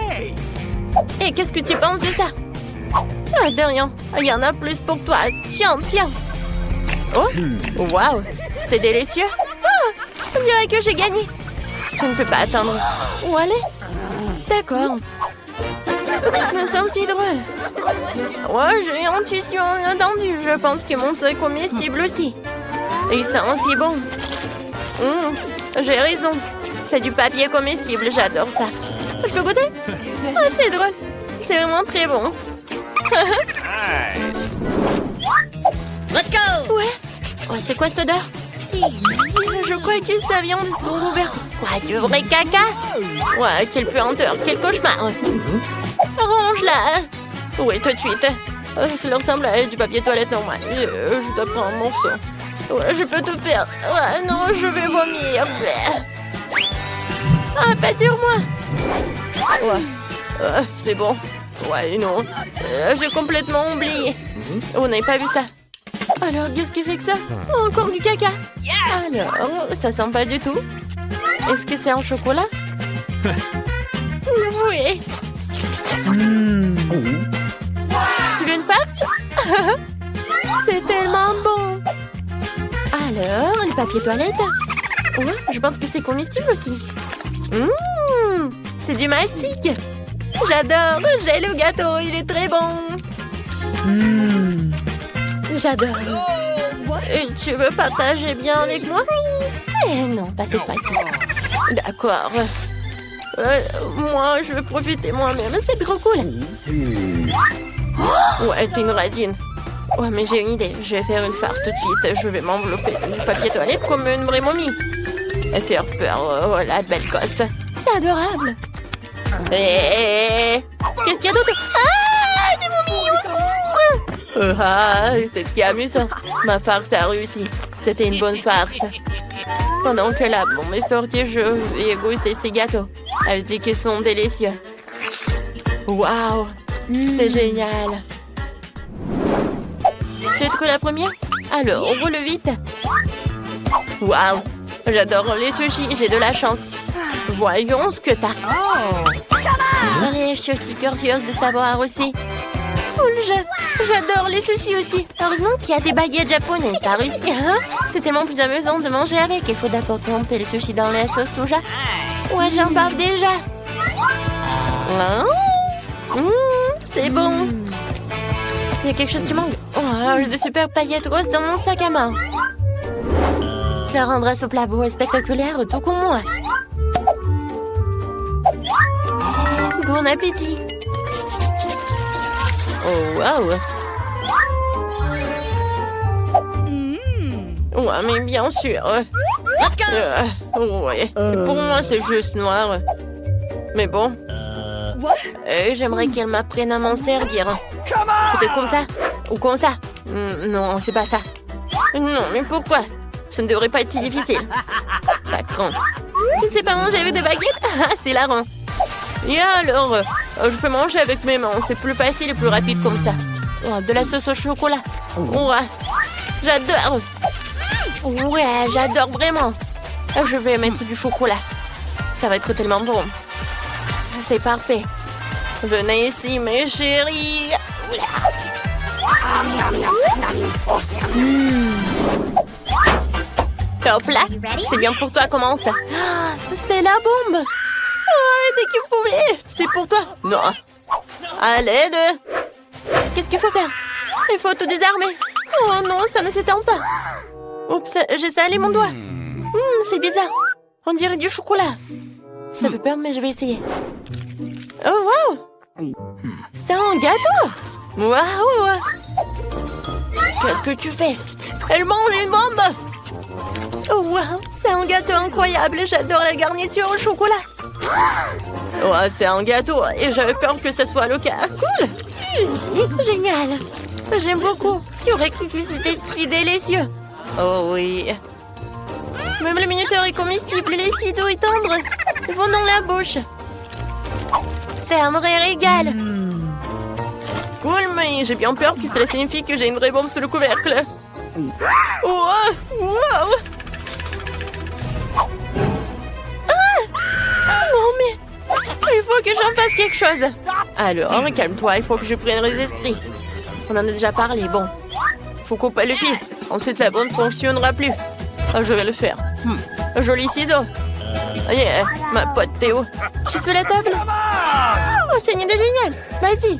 Et qu'est-ce que tu penses de ça? De rien. Il y en a plus pour toi. Tiens. Oh, waouh. C'est délicieux. On dirait que j'ai gagné. Je ne peux pas attendre. Où aller? D'accord. Ça aussi drôle. Ouais, j'ai intuition inattendue. Je pense que mon seul comestible aussi. Et ça aussi bon. J'ai raison. C'est du papier comestible, j'adore ça. Je peux goûter? Oh, c'est drôle. C'est vraiment très bon. Let's go! Ouais. Oh, c'est quoi cette odeur? Je crois que ça vient de ce ouvert. Quoi, du vrai caca? Ouais, quelle puanteur, quel cauchemar. Range-la. Oui, tout de suite. Cela ressemble à du papier toilette normal. Je dois prendre un morceau. Ouais, je peux tout perdre. Ouais, non, je vais vomir. Ah, pas sur moi. Ouais, c'est bon. Ouais, non. J'ai complètement oublié. On n'avait pas vu ça. Alors, qu'est-ce que c'est que ça? Encore du caca. Alors, ça sent pas du tout. Est-ce que c'est en chocolat? Oui. Tu veux une farce? C'est tellement bon. Alors, le papier toilette? Ouais, je pense que c'est comestible aussi. C'est du mastic. J'adore. J'ai le gâteau, il est très bon. J'adore. Et tu veux partager bien avec moi? Non, pas cette fois-ci. D'accord. Moi, je veux profiter moi-même. C'est trop cool. Ouais, t'es une radine. Ouais, mais j'ai une idée. Je vais faire une farce tout de suite. Je vais m'envelopper du papier toilette comme une vraie momie. Et faire peur. Oh, la belle gosse. C'est adorable. Et... qu'est-ce qu'il y a d'autre? Ah, des momies, au secours! Ah, c'est ce qui est amusant. Ma farce a réussi. C'était une bonne farce. Pendant que la bombe est sortie, je vais goûter ces gâteaux. Elle dit qu'ils sont délicieux. Waouh! C'est génial. Tu es trop la première? Alors, roule vite. Waouh! J'adore les sushis, j'ai de la chance. Voyons ce que t'as. Allez, je suis aussi curieuse de savoir aussi. Cool, j'adore les sushis aussi. Heureusement qu'il y a des baguettes japonaises. T'as réussi, hein? C'est tellement plus amusant de manger avec. Il faut d'abord tremper le sushi dans la sauce soja. Ouais, j'en parle déjà. C'est bon. Il y a quelque chose qui manque. Oh, j'ai de super paillettes roses dans mon sac à main. Cela rendra ce plat beau et spectaculaire, tout comme moi. Bon appétit. Oh, waouh. Ouais, mais bien sûr. Ouais. Pour moi, c'est juste noir. Mais bon. J'aimerais qu'elle m'apprenne à m'en servir. Peut-être comme ça. Ou comme ça. Non, c'est pas ça. Non, mais pourquoi? Ça ne devrait pas être si difficile. Ça craint. Tu ne sais pas manger avec des baguettes? Ah, c'est larrant. Et alors, je peux manger avec mes mains. C'est plus facile et plus rapide comme ça. Oh, de la sauce au chocolat. Ouais. J'adore. Ouais, j'adore vraiment. Je vais mettre du chocolat. Ça va être tellement bon. C'est parfait. Venez ici, mes chéris. Hop là. C'est bien pour toi, commence. C'est la bombe. Oh, dès que vous pouvez. C'est pour toi. Non. À l'aide. Qu'est-ce qu'il faut faire? Il faut te désarmer. Oh non, ça ne s'éteint pas. Oups, j'ai salé mon doigt. C'est bizarre. On dirait du chocolat. Ça fait peur, mais je vais essayer. Oh, wow! C'est un gâteau! Waouh! Qu'est-ce que tu fais? Elle mange une bombe! Oh, wow! C'est un gâteau incroyable. J'adore la garniture au chocolat. Ouais, c'est un gâteau et j'avais peur que ça soit le cas. Cool! Génial! J'aime beaucoup. Qui aurait cru que c'était si délicieux? Oh oui. Même le minuteur est comestible et les si doux et tendres vont dans la bouche. C'est un vrai régal. Cool, mais j'ai bien peur que cela signifie que j'ai une vraie bombe sous le couvercle. Wow! Wow! Non mais... il faut que j'en fasse quelque chose. Alors, calme-toi, il faut que je prenne les esprits. On en a déjà parlé, bon. Faut couper le fil. Ensuite, la bombe ne fonctionnera plus. Je vais le faire. Joli ciseau. Yeah, ma pote Théo. Je suis sur la table. Oh, c'est une idée géniale. Vas-y.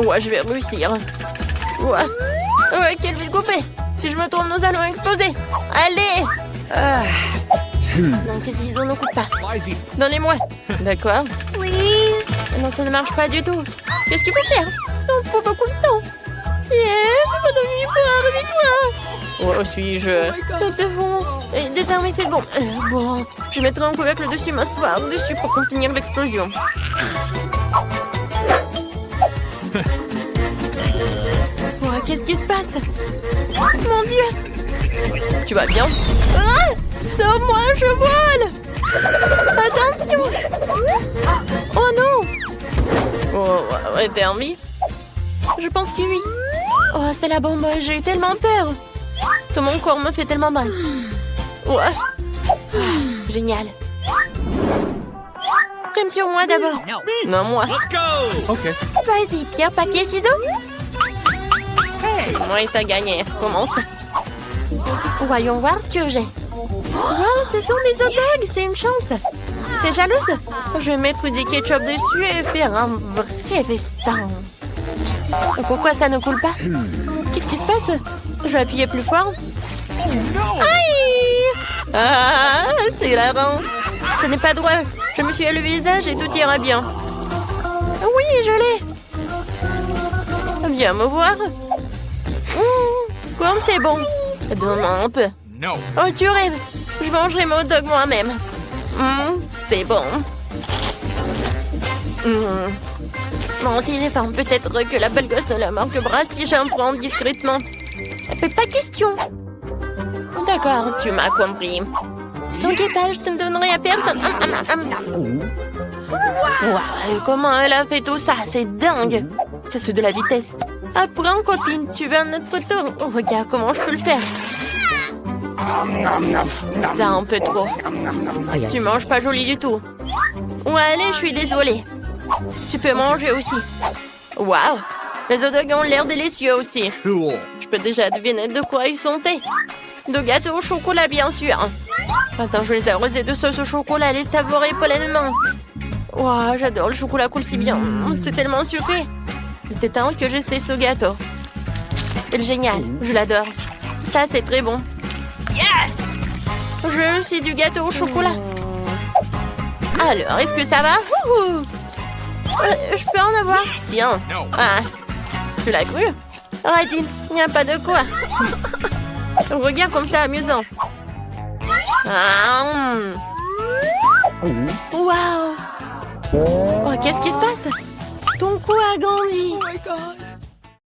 Ouais, je vais réussir. Ouais, quelle ville couper. Si je me tourne, nous allons exploser. Allez. Non, ces ciseaux ne coupent pas. Donnez-moi. D'accord. Non, ça ne marche pas du tout. Qu'est-ce qu'il faut faire? On faut beaucoup de temps. Yeah, pas de peur, vite-moi. Oh, suis-je? Nous devons désarmer cette bombe. Bon, je mettrai un couvercle dessus, m'asseoir dessus pour contenir l'explosion. Oh, qu'est-ce qui se passe? Mon Dieu! Tu vas bien? Ah! Sauve-moi, je vole! Attention! Oh non! Oh, ouais, t'es en vie? Je pense que oui. Oh, c'est la bombe, j'ai eu tellement peur. Tout mon corps me fait tellement mal. Ouais. Génial. Prime sur moi d'abord. Non, moi. Ok. Vas-y, pierre, papier, ciseaux. Ouais, t'as gagné. Commence. Voyons voir ce que j'ai. Wow, ce sont des hot dogs, c'est une chance. T'es jalouse? Je vais mettre du ketchup dessus et faire un vrai festin. Pourquoi ça ne coule pas? Qu'est-ce qui se passe? Je vais appuyer plus fort. Aïe! Ah, c'est hilarant. Ce n'est pas drôle. Je me suis à le visage et tout ira bien. Oui, je l'ai. Viens me voir. Comme c'est bon. Donne-moi un peu. Oh, tu rêves. Je mangerai mon hot dog moi-même. C'est bon. Bon, si j'ai faim, peut-être que la belle gosse de la marque Bras si j'en prends discrètement. Mais pas question. D'accord, tu m'as compris. T'inquiète pas, je te ne donnerai à personne. Wow, comment elle a fait tout ça? C'est dingue. Ça c'est de la vitesse. Apprends, copine, tu veux un autre tour? Oh, regarde comment je peux le faire. Ça, un peu trop. Tu manges pas joli du tout. Ouais, allez, je suis désolée. Tu peux manger aussi. Waouh! Les hot dogs ont l'air délicieux aussi. Je peux déjà deviner de quoi ils sont faits. De gâteaux au chocolat, bien sûr. Attends, je vais les arroser de sauce au chocolat et les savourer pleinement. Waouh, j'adore le chocolat coule si bien. C'est tellement sucré. Il était temps que j'essaie ce gâteau. C'est génial, je l'adore. Ça, c'est très bon. Yes! Je veux aussi du gâteau au chocolat. Alors, est-ce que ça va? Wouhou! Je peux en avoir? Tiens. Ah, tu l'as cru? Radine, il n'y a pas de quoi. Regarde comme c'est amusant. Ah, Waouh! Oh, qu'est-ce qui se passe? Ton cou a grandi. Oh my God.